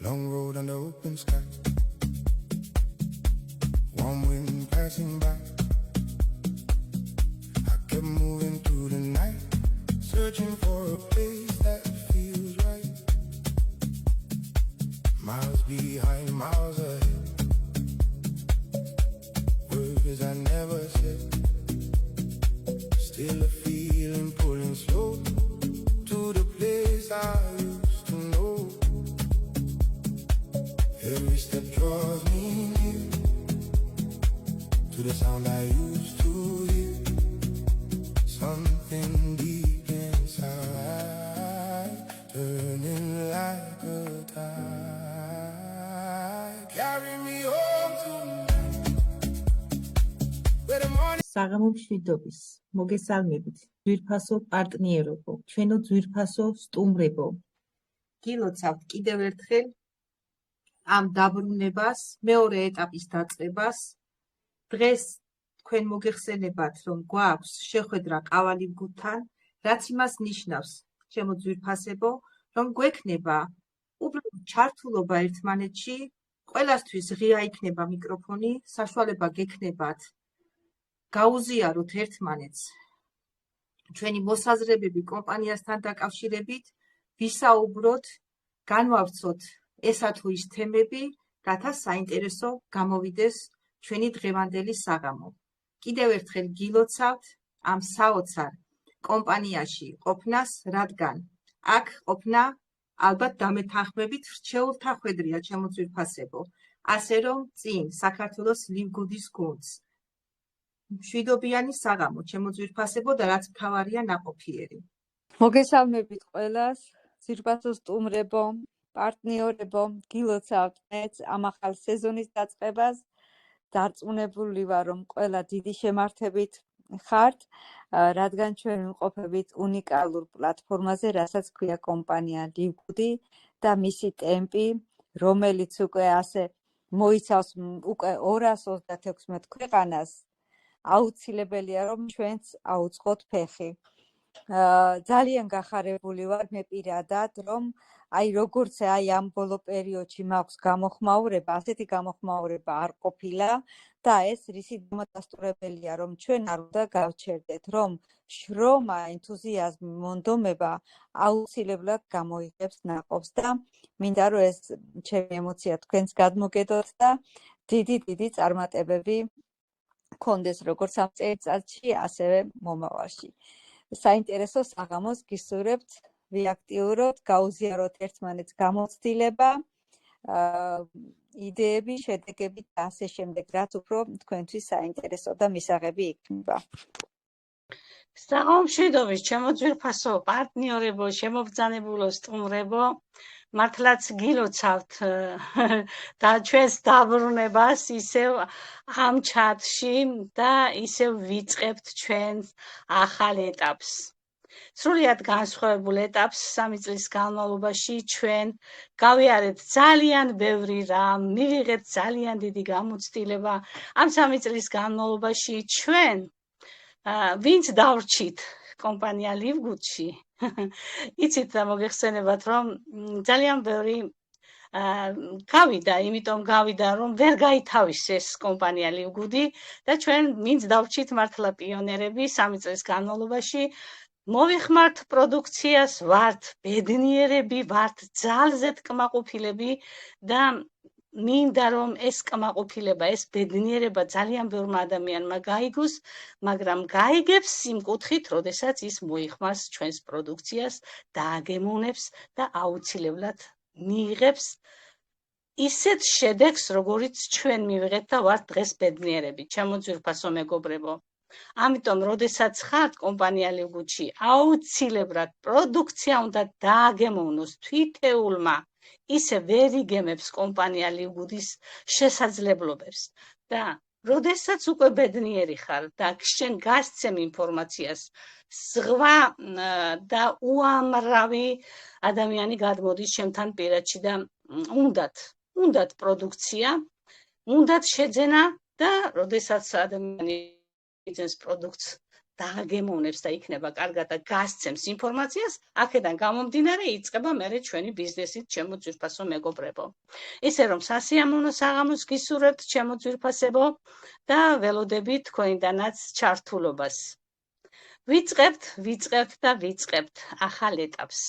Long road under open sky. Warm wind passing by. I kept moving through the night, searching for a place that feels right. Miles behind, miles ahead. Words I never said. Still a feeling pulling slow to the place I used to know. Every step draws me near to the sound I used to hear. Something deep inside, turning like a tide. Carry me home tonight. Where the morning. საღამო მშვიდობის, მოგესალმებით, ძვირფასო პარტნიერობო, ჩვენო ძვირფასო სტუმრებო. გილოცავთ კიდევ ერთხელ ამ დაბრუნებას, მეორე ეტაპის დაწყებას. დღეს თქვენ მოგეხსენებათ, რომ გვაქვს შეხვედრა ყავალიბგუთთან, რაც იმას ნიშნავს, ჩემო ძვირფასებო, რომ გვექნება უბრალოდ ჩართულობა ერთმანეთში, ყველასთვის ღია იქნება მიკროფონი, საშუალება გექნებათ გაუზიაროთ ერთმანეთს ჩვენი მოსაზრებები კომპანიასთან დაკავშირებით, ვისაუბროთ, განვავრცოთ ესა თუ ის თემები, რათა საინტერესო გამოვიდეს ჩვენი დღევანდელი საღამო. კიდევ ერთხელ გილოცავთ ამ საოცარ კომპანიაში ყოფნას, რადგან აქ ყოფნა ალბათ დამეთანხმებით რჩეულთა ხვედრია, ჩემო ძვირფასებო, ასე რომ წინ საქართველოს ლივგუდის გუნდს. მშვიდობიანი საღამო, ჩემო ძვირფასებო და რაც მთავარია ნაყოფიერი. მოგესალმებით ყველას, ძვირფასო სტუმრებო, პარტნიორებო, გილოცავთ მეც ამ ახალ სეზონის დაწყებას. დარწმუნებული ვარ, რომ ყველა დიდი შემართებით ხართ, რადგან ჩვენ ვიმყოფებით უნიკალურ პლატფორმაზე, რასაც ქვია კომპანია ლივგუდი და მისი ტემპი, რომელიც უკვე ასე მოიცავს უკვე 236 ქვეყანას. აუცილებელია, რომ ჩვენც აუწყოთ ფეხი. ძალიან გახარებული ვარ მე პირადად, რომ როგორც ამ ბოლო პერიოდში მაქვს გამოხმაურება, ასეთი გამოხმაურება არ ყოფილა და ეს რისი დამადასტურებელია, რომ ჩვენ არ უნდა გავჩერდეთ, რომ შრომა, ენთუზიაზმი, მონდომება აუცილებლად გამოიღებს ნაყოფს და მინდა რომ ეს ჩემი ემოცია თქვენს გადმოგედოთ და დიდი წარმატებები გქონდეს როგორც ამ წელიწადში, ასევე მომავალში. საინტერესო საღამოს გისურვებთ, ვიაქტიუროთ, გაუზიაროთ ერთმანეთს გამოცდილება, იდეები, შედეგები და ასე შემდეგ, რაც უფრო თქვენთვის საინტერესო და მისაღები იქნება. საღამო მშვიდობის, ჩემო ძვირფასო პარტნიორებო, შემობრძანებულო სტუმრებო, მართლაც გილოცავთ და ჩვენს დაბრუნებას ისევ ამ ჩატში და ისევ ვიწყებთ ჩვენს ახალ ეტაპს. სრულიად განსხვავებულ ეტაპს 3 წლის განმავლობაში ჩვენ გავიარეთ ძალიან ბევრი რამ, მივიღეთ ძალიან დიდი გამოცდილება. ამ 3 წლის განმავლობაში ჩვენ ვინც დავრჩით კომპანია ლივგუდში, იცით და მოგეხსენებათ, რომ ძალიან ბევრი გავიდა, იმიტომ გავიდა, რომ ვერ გაითავისეს კომპანია ლივგუდი და ჩვენ ვინც დავრჩით მართლა პიონერები 3 წლის განმავლობაში, მოვიხმართ პროდუქციას, ვართ ბედნიერები, ვართ ძალზე კმაყოფილები და მინდა რომ ეს კმაყოფილება, ეს ბედნიერება ძალიან ბევრმა ადამიანმა გაიგოს, მაგრამ გაიგებს იმ კუთხით, როდესაც ის მოიხმარს ჩვენს პროდუქციას, დააგემოვნებს და აუცილებლად მიიღებს ისეთ შედეგს, როგორიც ჩვენ მივიღეთ და ვართ დღეს ბედნიერები, ჩემო ძვირფასო მეგობრებო. ამიტომ, როდესაც ხართ კომპანია ლივგუდში, აუცილებლად პროდუქცია უნდა დააგემოვნოს თვითეულმა, ისე ვერ იგემებს კომპანია ლივგუდის შესაძლებლობებს და როდესაც უკვე ბედნიერი ხარ და შენ გასცემ ინფორმაციას, ზღვა და უამრავი ადამიანი გადმოდის ჩემთან პირადში და უნდათ პროდუქცია, უნდათ შეძენა და როდესაც ადამიანი იძენს პროდუქტს დააგემოვნებს და იქნება კარგად და გასცემს ინფორმაციას, აქედან გამომდინარე იწყება მერე ჩვენი ბიზნესით, ჩემო ძვირფასო მეგობრებო. ისე რომ სასიამოვნო საღამოს გისურვებთ, ჩემო ძვირფასებო და ველოდებით თქვენიდანაც ჩართულობას. ვიწყებთ ახალ ეტაპს.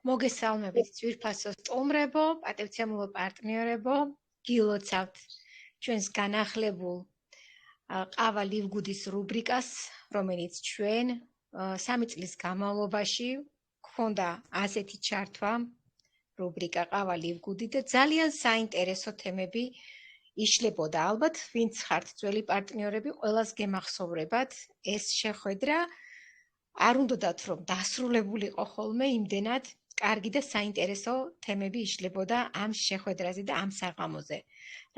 მოგესალმებით ძვირფასო სტუმრებო, პატივცემულო პარტნიორებო, გილოცავთ ჩვენს განახლებულ ყავა ლივგუდის რუბრიკას, რომელიც ჩვენ 3 წლის განმავლობაში გქონდა ასეთი ჩართვა რუბრიკა ყავა ლივგუდი და ძალიან საინტერესო თემები იშლებოდა. ალბათ, ვინც ხართ ძველი პარტნიორები, ყველას გემახსოვრებათ ეს შეხვედრა. არ უნდათ რომ დასრულებულიყო ხოლმე იმდენად კარგი და საინტერესო თემები იშლებოდა ამ შეხვედრაზე და ამ საღამოზე.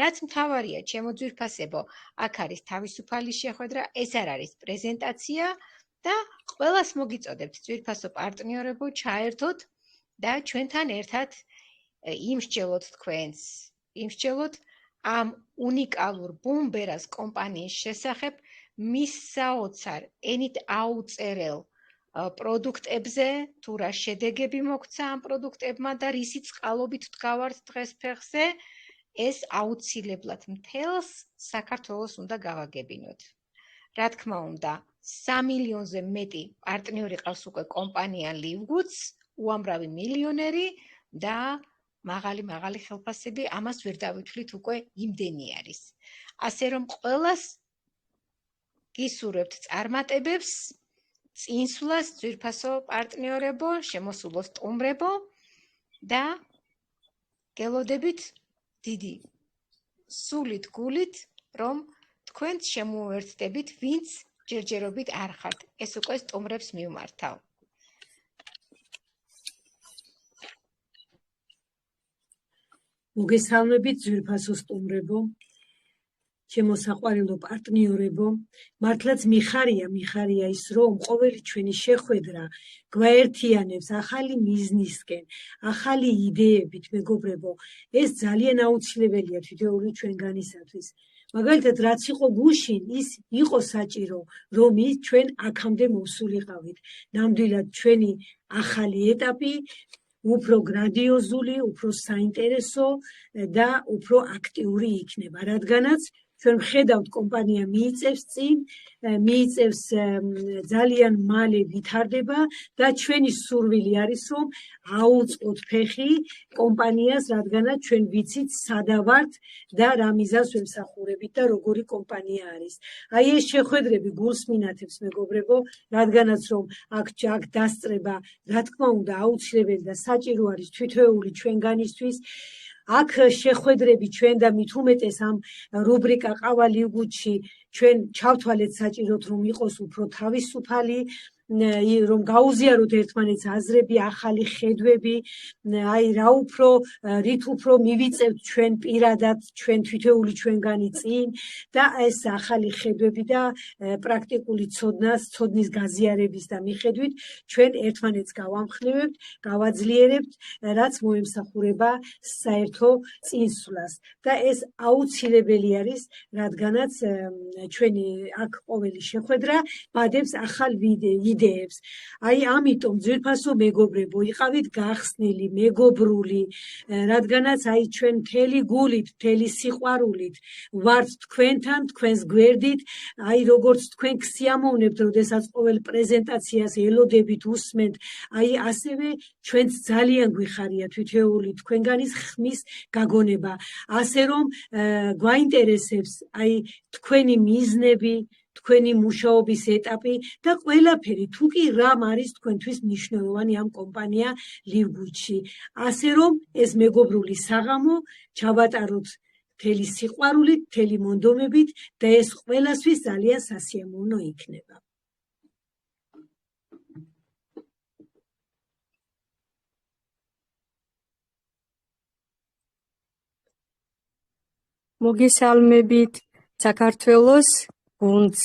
რაც მთავარია, ჩემო ძვირფასებო, აქ არის თავისუფალი შეხვედრა, ეს არ არის პრეზენტაცია და ყველას მოგიწოდებთ ძვირფასო პარტნიორებო, ჩაერთოთ და ჩვენთან ერთად იმსჯელოთ თქვენს, იმსჯელოთ ამ უნიკალურ ბუმბერას კომპანიის შესახებ, მის საოცარ ენით აუწერელ პროდუქტებზე, თუ რა შედეგები მოგცა ამ პროდუქტებმა და რისი წყალობით ვდგავართ დღეს ფეხზე, ეს აუცილებლად მთელს საქართველოს უნდა გავაგებინოთ. რა თქმა უნდა, 3 მილიონზე მეტი პარტნიორი ყავს უკვე კომპანია ლივგუდს, უამრავი მილიონერი და მაღალი ხელფასები, ამას ვერ დავითვლით, უკვე იმდენი არის. ასე რომ ყველას გისურვებთ წარმატებებს, წინსვლას ძვირფასო პარტნიორებო, შემოსულო სტუმრებო და გელოდებით დიდი სულით გულით, რომ თქვენ შემოუერთდებით, ვინც ჯერჯერობით არ ხართ. ეს უკვე სტუმრებს მივმართავ. მოგესალმებით ძვირფასო სტუმრებო, ჩემო საყვარელო პარტნიორებო, მართლაც მიხარია ის, რომ ყოველი ჩვენი შეხვედრა გვაერთიანებს ახალი მიზნისკენ, ახალი იდეებით, მეგობრებო, ეს ძალიან აუცილებელია თითოეული ჩვენგანისათვის. მაგალითად, რაც იყო გუშინ, ის იყო საჭირო, რომ ჩვენ აქამდე მოვსულიყავით. ნამდვილად ჩვენი ახალი ეტაპი უფრო გრანდიოზული, უფრო საინტერესო და უფრო აქტიური იქნება, რადგანაც ჩვენ ვხედავთ კომპანია მიიწევს წინ, მიიწევს ძალიან მალე ვითარდება და ჩვენი სურვილი არის, რომ აუწყოთ ფეხი კომპანიას, რადგანაც ჩვენ ვიცით სადა ვართ და რა მიზანს ვემსახურებით და როგორი კომპანია არის. აი ეს შეხვედრები გულს მინათებს, მეგობრებო, რადგანაც რომ აქ დასწრება, რა თქმა უნდა, აუცილებელი და საჭირო არის თითოეული ჩვენგანისთვის. აქ შეხვედრები ჩვენ და მით უმეტეს ამ რუბრიკა ყავა ლივგუდში ჩვენ ჩავთვალეთ საჭიროდ, რომ იყოს უფრო თავისუფალი, რომ გაუზიაროთ ერთმანეთს აზრები, ახალი ხედვები, აი რა უფრო რით უფრო მივიწევთ ჩვენ პირადად, ჩვენ თითოეული ჩვენგანი წინ და ეს ახალი ხედვები და პრაქტიკული ცოდნის გაზიარების და მიხედვით ჩვენ ერთმანეთს გავამხნევებთ, გავაძლიერებთ, რაც მოემსახურება საერთო წინსვლას და ეს აუცილებელი არის, რადგანაც ჩვენი აქ ყოველი შეხვედრა ბადებს ახალ იდეებს. აი ამიტომ ძვირფასო მეგობრებო, იყავით გახსნილი, მეგობრული, რადგანაც აი ჩვენ მთელი გულით, მთელი სიყვარულით ვართ თქვენთან, თქვენს გვერდით, აი როგორც თქვენ გსიამოვნებთ, როდესაც ყოველ პრეზენტაციას ელოდებით, უსმენთ, აი ასევე ჩვენც ძალიან გვიხარია თითოეული თქვენგანის ხმის გაგონება, ასე რომ გვაინტერესებს აი თქვენი მიზნები, თქვენი მუშაობის ეტაპი და ყველაფერი, თუ კი რამ არის თქვენთვის მნიშვნელოვანი ამ კომპანია ლივგუდში. ასე რომ ეს მეგობრული საღამო ჩავატაროთ მთელი სიყვარულით, მთელი მონდომებით და ეს ყველასთვის ძალიან სასიამოვნო იქნება. მოგესალმებით საქართველოს გუნდს,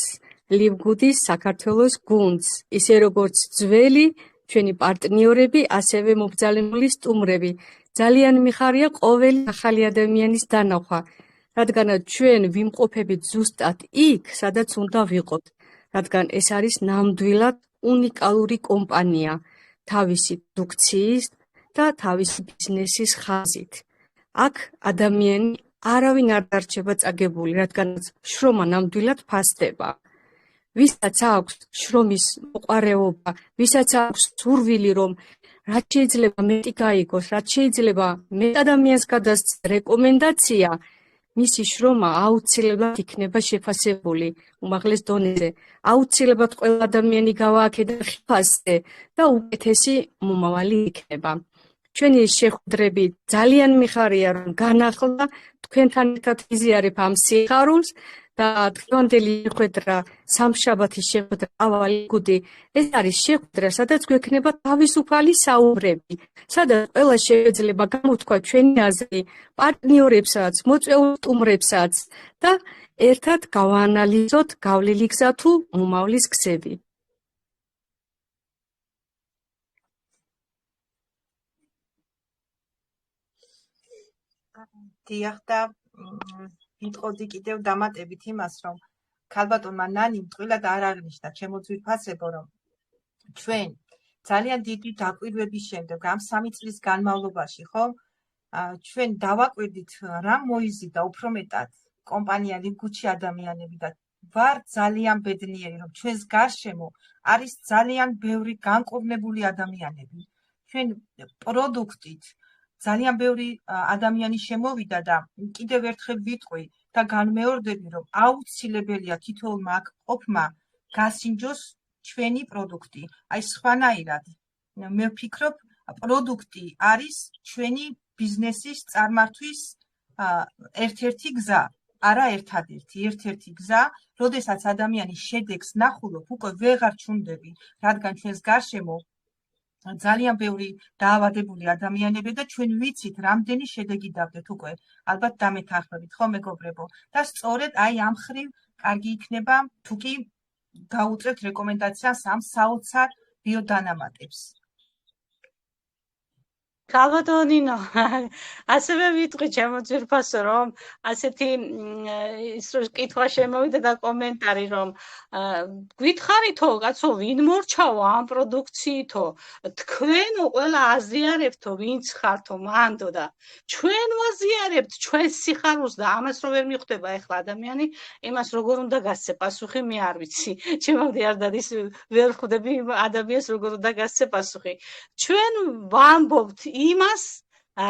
ლივგუდის საქართველოს გუნდს, ისე როგორც ძველი ჩვენი პარტნიორები, ასევე მობრძანებული სტუმრები. ძალიან მიხარია ყოველი ახალი ადამიანის დანახვა, რადგანაც ჩვენ ვიმყოფებით ზუსტად იქ, სადაც უნდა ვიყოთ, რადგან ეს არის ნამდვილად უნიკალური კომპანია თავისი პროდუქციის და თავისი ბიზნესის ხაზით. აქ ადამიანი არავინ არ დარჩება წაგებული, რადგანაც შრომა ნამდვილად ფასდება. ვისაც აქვს შრომის მოყვარეობა, ვისაც აქვს სურვილი, რომ რაც შეიძლება მეტი გაიგოს, რაც შეიძლება მეტ ადამიანს გადასცეს რეკომენდაცია, მისი შრომა აუცილებლად იქნება შეფასებული უმაღლეს დონეზე. აუცილებლად ყველა ადამიანი გავააქედა ხიფასზე და უკეთესი მომავალი იქნება. ჩვენი შეხვედრები ძალიან მიხარია, რომ განახლა თქვენთან ერთად ვიზიარებ ამ სიხარულს და დღევანდელი შეხვედრა, სამშაბათის შეხვედრა ავალიგუდი, ეს არის შეხვედრა, სადაც გვექნება თავისუფალი საუბრები, სადაც ყველა შეიძლება გამოთქვა ჩვენი აზრი პარტნიორებსაც, მოწვეულ სტუმრებსაც და ერთად გავაანალიზოთ გავლილი გზა თუ მომავლის გზები. დიახ და ვიტყოდი კიდევ დამატებით იმას, რომ ქალბატონმა ნანიმ ტყილად არ აღნიშნა ჩემო ძვირფასებო, რომ ჩვენ ძალიან დიდი დაკვირვების შემდეგ ამ 3 წლის განმავლობაში, ხო, ჩვენ დავაკვირდით რა მოიზიდა უფრო მეტად კომპანია ლიგუჩი ადამიანები და ვარ ძალიან ბედნიერი, რომ ჩვენს გარშემო არის ძალიან ბევრი განკურნებული ადამიანები. ჩვენ პროდუქტით ძალიან ბევრი ადამიანი შემოვიდა და კიდევ ერთხელ ვიტყვი და განმეორდები, რომ აუცილებელია თითოეულმა აქ ყოფმა გასინჯოს ჩვენი პროდუქტი. აი სხვანაირად მე ვფიქრობ, პროდუქტი არის ჩვენი ბიზნესის წარმართვის ერთ-ერთი გზა, არა ერთ-ერთი გზა, როდესაც ადამიანი შედეგს ნახულობ, უკვე ვეღარ ჩუნდები, რადგან ჩვენს გარშემო ძალიან ბევრი დაავადებული ადამიანები და ჩვენ ვიცით, რამდენი შედეგი დავდეთ უკვე, ალბათ დამეთანხმებით, ხო მეგობრებო? და სწორედ აი ამ ხრივ კარგი იქნება, თუ კი გაუწევთ რეკომენდაციას ამ საოცარ ბიოდანამატებს. ქალბატონინო, ასევე ვიტყვი ჩემო ძვირფასო, რომ ასეთი ის რომ კითხვა შემოვიდა და კომენტარი, რომ გითხარითო, კაცო, ვინ მორჩაო ამ პროდუქციითო, თქვენო ყველა აზიარებთო, ვინც ხართო, მანდო და ჩვენ ვაზიარებთ ჩვენს სიხარულს და ამას რომ ვერ მიხვდება ეხლა ადამიანი, იმას როგორ უნდა გასცე პასუხი, მე არ ვიცი. ჩემამდე არ დადის, ვერ ხვდები ადამიანს როგორ უნდა გასცე პასუხი. ჩვენ ვამბობთ იმას,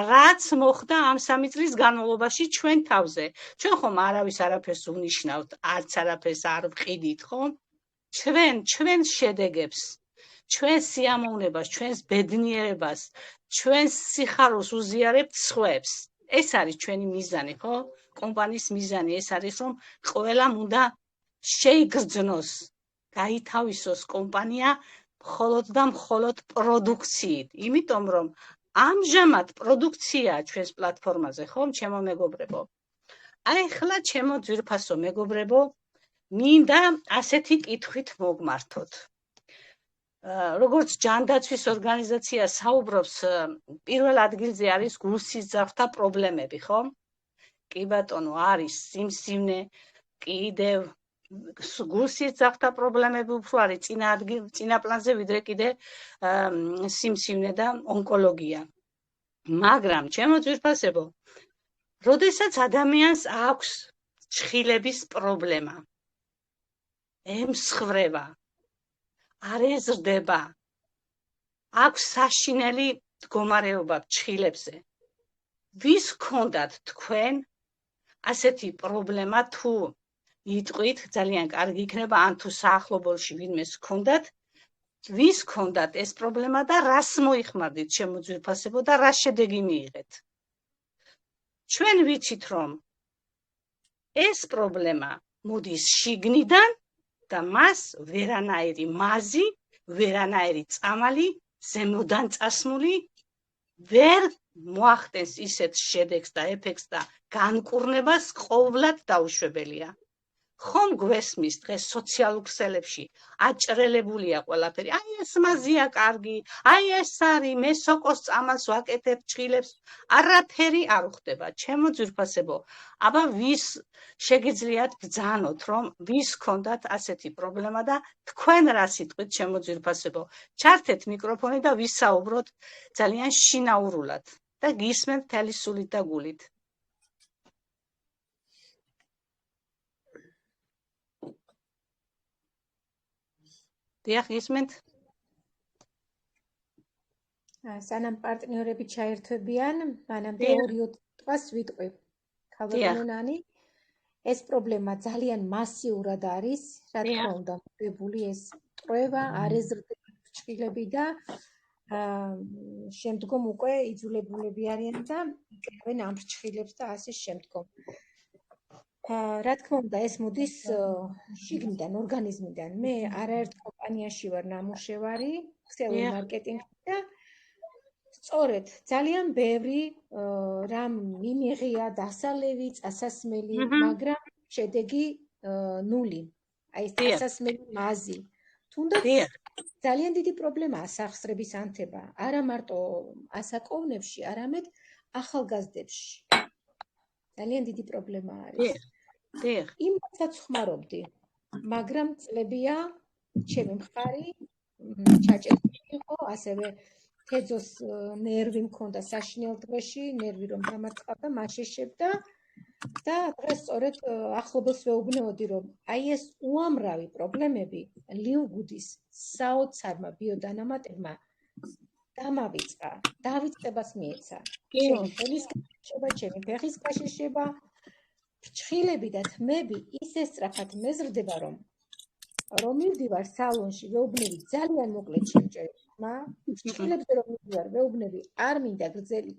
რაც მოხდა ამ 3 წლის განმავლობაში ჩვენ თავზე. ჩვენ ხომ არავის არაფერს უნიშნავთ, არც არაფერს არ ვყიდით, ხო? ჩვენ შედეგებს, ჩვენს სიამოვნებას, ჩვენს ბედნიერებას, ჩვენს სიხარულს უზიარებთ სხვებს. ეს არის ჩვენი მიზანი, ხო? კომპანიის მიზანი ეს არის, რომ ყველამ უნდა შეიგრძნოს, გაითავისოს კომპანია მხოლოდ და მხოლოდ პროდუქციით. იმიტომ რომ ამჟამად პროდუქციაა ჩვენს პლატფორმაზე, ხომ, ჩემო მეგობრებო? აი ახლა ჩემო ძვირფასო მეგობრებო, მინდა ასეთი კითხვით მოგმართოთ. როგორც ჯანდაცვის ორგანიზაცია საუბრობს, პირველ ადგილზე არის გულსიძახთა პრობლემები, ხო? კი ბატონო, არის სიმსივნე, კიდევ გულსიძახთა პრობლემები უფრო არის წინა პლანზე, ვიდრე კიდე სიმსივნე და ონკოლოგია. მაგრამ ჩემო ძვირფასებო, როდესაც ადამიანს აქვს ჩხილების პრობლემა, ემსხვრება, არ ეზრდება, აქვს საშინელი მდგომარეობა ჩხილებზე, ვის გქონდათ თქვენ ასეთი პრობლემა თუ იტყვით, ძალიან კარგი იქნება, ან თუ საახლობელში ვინმეს გქონდათ, ვის გქონდათ ეს პრობლემა და რას მოიხმარდით ჩემო ძვირფასებო და რა შედეგი მიიღეთ? ჩვენ ვიცით, რომ ეს პრობლემა მოდის შიგნიდან და მას ვერანაირი მაზი, ვერანაირი წამალი, ზემოდან წასმული ვერ მოახდენს ისეთ შედეგს და ეფექტს და განკურნებას ყოვლად დაუშვებელია. ხომ გვესმის დღეს სოციალურ ქსელებში აჭრელებულია ყველაფერი. აი ეს მაზია კარგი, აი ეს არის, მე სოკოს წამალს ვაკეთებ, ჭხილებს, არაფერი არ ხდება. ჩემო ძვირფასებო, აბა ვის შეგიძლიათ ბრძანოთ, რომ ვის ქონდათ ასეთი პრობლემა და თქვენ რა სიტყვით, ჩემო ძვირფასებო, ჩართეთ მიკროფონი და ვისაუბროთ ძალიან შინაურულად და გისმენთ მთელი სულით და გულით. დიახ, გისმენთ? სანამ პარტნიორები ჩაერთვებიან, მანამდე დიახ. 2 თვას ვიტყვი. დიახ. ქალბატონო ნანი, ეს პრობლემა ძალიან მასიურად არის, რა დიახ. თქმა უნდა, მოგებული ეს ტყვევა, არ ეზრდება ფრჩხილები და შემდგომ უკვე იძულებულები არიან და იკრებენ ამ ფრჩხილებს და ასე შემდგომ. რა თქმა უნდა, ეს მოდის შიგნიდან, ორგანიზმიდან. მე არაერთ კომპანიაში ვარ ნამუშევარი, ქსელურ დიახ. მარკეტინგში და სწორედ ძალიან ბევრი რამ მიმიღია, დასალევი, წასასმელი, მაგრამ შედეგი ნული. აი ეს დიახ. წასასმელი მაზი. თუნდაც დიახ. ძალიან დიდი პრობლემაა სახსრების ანთება, არა მარტო ასაკოვნებში, არამედ ახალგაზრდებში. ძალიან დიდი პრობლემა არის. დიახ. დიახ. იმასაც ხმარობდი, მაგრამ წლებია ჩემი მხარი ჩაჭერილი იყო, ასევე თეძოს ნერვი მქონდა საშინელ დღეში, ნერვი რომ დამარცხდა, მაშეშებდა და დღეს სწორედ ახლობელს ვეუბნეოდი, რომ აი ეს უამრავი პრობლემები ლივგუდის საოცარმა ბიოდანამატებმა დამავიწყა, დავიწყებას მიეცა. ჩემი ხელის გაშიშება, ჩემი ფეხის გაშიშება, ფრჩხილები და თმები ისე სწრაფად მეზრდება, რომ მივდივარ სალონში, ვეუბნები ძალიან მოკლედ შემჭერებმა, ფრჩხილებზე რომ მივდივარ, ვეუბნები არ მინდა გრძელი,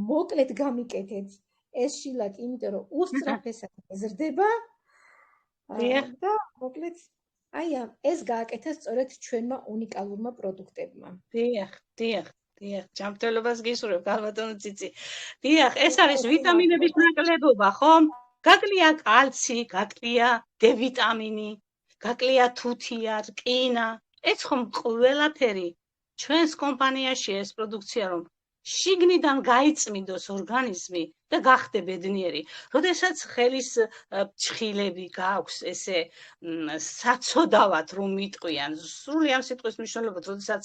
მოკლედ გამიკეთეთ ეს შილაკ, იმიტომ რომ უსწრაფესად მეზრდება და მოკლედ აი ეს გააკეთა სწორედ ჩვენმა უნიკალურმა პროდუქტებმა. დიახ, დიახ. დიახ, ჯანმრთელობას გისურვებ, ქალბატონო ციცი. დიახ, ეს არის ვიტამინების ნაკლებობა, ხო? გაკლია კალცი, გაკლია D ვიტამინი, გაკლია თუთია, რკინა. ეს ხომ ყველაფერი ჩვენს კომპანიაში ეს პროდუქცია რომ შიგნიდან გაიწმინდოს ორგანიზმი და გახდე ბედნიერი. როდესაც ხელის ჭხილები გაქვს ესე საცოდავად რომ მიტყვიან, სრული ამ სიტყვის მნიშვნელობით, როდესაც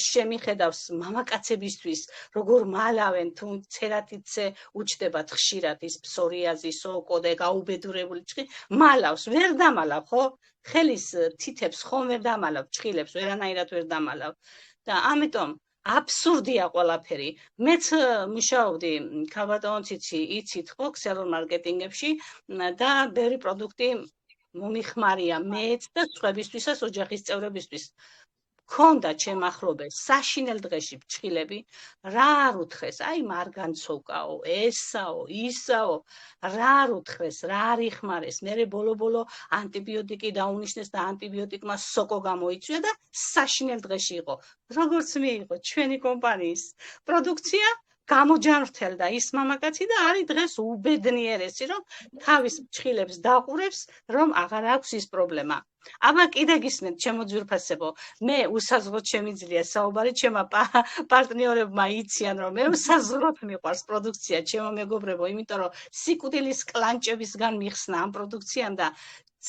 შემიხედავს მამაკაცებისთვის, როგორ მალავენ, თუ ცერატიცე უჩდებათ ხშირად ის ფსორიაზის, ოკოდე, გაუბედურებული ჭხი, მალავს, ვერ დამალავ, ხო? ხელის თითებს ხომ ვერ დამალავ, ჭხილებს ვერანაირად ვერ დამალავ. და ამიტომ აბსურდია ყველაფერი. მეც მუშაობდი ქალბატონო ციცი, იცით ხო, ქსელურ მარკეტინგებში და ბევრი პროდუქტი მომიხმარია მეც და სხვებისთვისაც, ოჯახის წევრებისთვის. ქონდა ჩემ ახლობელს საშინელ დღეში ჭხილები, რა არ უთხრეს, აი მარგანცოვკაო, ესაო, ისაო, რა არ უთხრეს, რა არ იხმარეს, მერე ბოლო-ბოლო ანტიბიოტიკი დაუნიშნეს და ანტიბიოტიკმა სოკო გამოიწვია და საშინელ დღეში იყო. როგორც მიიღო ჩვენი კომპანიის პროდუქცია, გამოჯანმრთელდა ის მამაკაცი და არის დღეს უბედნიერესი, რომ თავის ჭხილებს დაყურებს, რომ აღარ აქვს ის პრობლემა. აბა კიდე გისმენთ, ჩემო ძვირფასებო, მე უსაზღვროდ შემიძლია საუბარი, ჩემმა პარტნიორებმა იციან, რომ მე უსაზღვროდ მიყვარს პროდუქცია, ჩემო მეგობრებო, იმიტომ რომ სიკვდილის კლანჭებისგან მიხსნა ამ პროდუქციამ და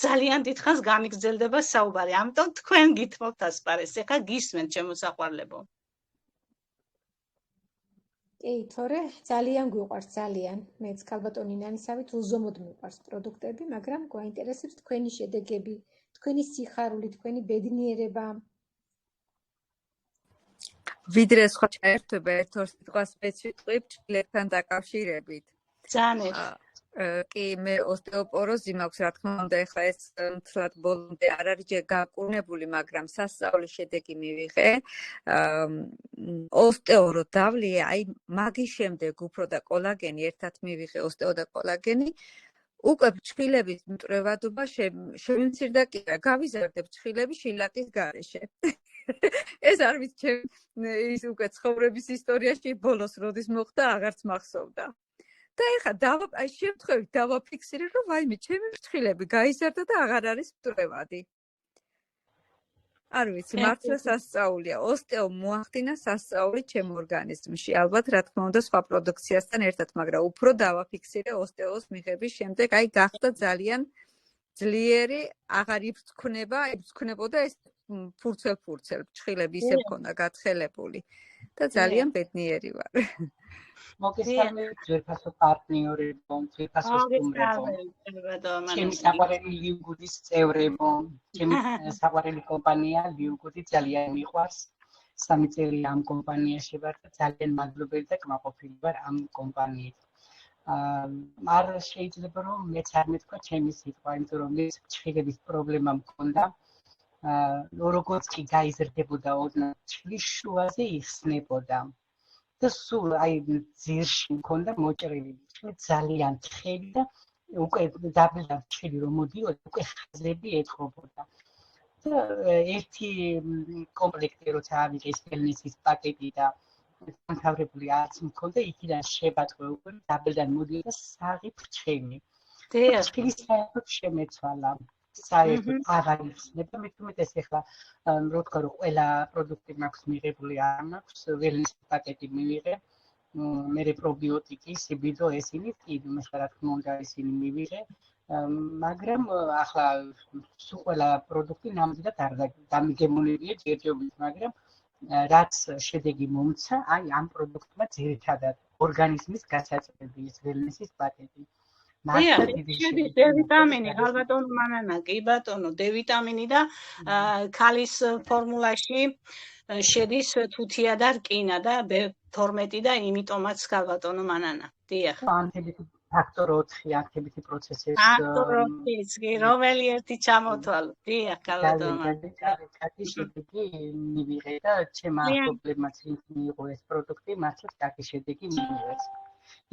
ძალიან დიდხანს გამიგრძელდება საუბარი. ამიტომ თქვენ გითმობთ ასპარეს, ეხლა გისმენთ, ჩემო საყვარლებო. კი, თორე ძალიან გვიყვარს, ძალიან. მეც ქალბატონი ნანისავით უზომოდ მიყვარს პროდუქტები, მაგრამ გვაინტერესებს თქვენი შედეგები, თქვენი სიხარული, თქვენი ბედნიერება. ვიდრე სხვა ჩაერთვება ერთ-ორ სიტყვას მეც ვიტყვი ჭხილებთან დაკავშირებით. ძალიან კი, მე ოსტეოპოროზი მაქვს, რა თქმა უნდა, ეხლა ეს მთლად ბოლომდე არ არის ჯერ გაკუნებული, მაგრამ სასწაულის შედეგი მივიღე. ოსტეო რო დავლია, აი მაგის შემდეგ უფრო და კოლაგენი ერთად მივიღე, ოსტეო და კოლაგენი. უკვე ჭხილების მტვრევადობა შემიმცირდა კი რა, გავიზარდებ ჭხილები შილაკის გარეშე. ეს არ ვიცი ჩემ ის უკვე ცხოვრების ისტორიაში ბოლოს როდის მოხდა, აღარც მახსოვდა. და ეხლა აი შემთხვევით დავაფიქსირე, რომ ვაიმე, ჩემი ფრთილები გაიზარდა და აღარ არის მტვრევადი. არ ვიცი, მართლა სასწაულია. ოსტეო მოახდინა სასწაული ჩემ ორგანიზმში. ალბათ, რა თქმა უნდა, სხვა პროდუქციასთან ერთად, მაგრამ უფრო დავაფიქსირე ოსტეოს მიღების შემდეგ, აი გახდა ძალიან ძლიერი, აღარ იფრთქნება, იფრთქნებოდა ეს ფურცელ, ჭხილები ისე მქონდა გათხელებული და ძალიან ბედნიერი ვარ. მოგესალმებით ძვირფასო პარტნიორებო, ძვირფასო სტუმრებო, ჩემი საყვარელი ლიუგუდის წევრებო, ჩემი საყვარელი კომპანია ლიუგუდი ძალიან მიყვარს. 3 წელი ამ კომპანიაში ვარ და ძალიან მადლობელი და კმაყოფილი ვარ ამ კომპანიით. არ შეიძლება რომ მეც არ მეთქვა ჩემი სიტყვა, იმიტომ რომ ეს ჭხილების პრობლემა მქონდა. როგორც კი გაიზრდებოდა ოდნავ ჭხლის შუაზე იხსნებოდა. და სულ აი ძირში მქონდა მოჭრილი ჭხილი ძალიან თხელი და უკვე დაბლა ჭხილი რომ მოდიოდა უკვე ხაზები ეთყობოდა და ერთი კომპლექტი როცა ავიღე სპელნესის პაკეტი და დამთავრებული არც მქონდა იქიდან შებატყვე უკვე დაბლიდან მოდიოდა საღი ფრჩენი და ჭხილის საერთოდ შემეცვალა საერთოდ აღარ იხსნება მე თუმეტეს ეხლა რო თქვა რომ ყველა პროდუქტი მაქვს მიღებული არ მაქვს ველნეს პაკეტი მივიღე მე პრობიოტიკი სიბიდო ესენი კი მე რა თქმა უნდა ისინი მივიღე მაგრამ ახლა სულ ყველა პროდუქტი ნამდვილად არ დამიგემონებია ჯერჯერობით მაგრამ რაც შედეგი მომცა აი ამ პროდუქტმა ძირითადად ორგანიზმის გასაწევი ეს ველნესის პაკეტი შედის დ-ვიტამინი, ალბათონო მანანა, კი ბატონო, დ-ვიტამინი და ქალის ფორმულაში შედის თუთია და რკინა და B12 და იმიტომაც ალბათონო მანანა. დიახ. ფაქტორ 4 აქტივიტი პროცესის ფაქტორ 4-იც კი რომელი ერთი ჩამოთვალო. დიახ, ალბათონო. კაკი შედეგი მივიღე და ჩემ პრობლემაც მიიღო ეს პროდუქტი, მართლაც კაკი შედეგი მივიღეს.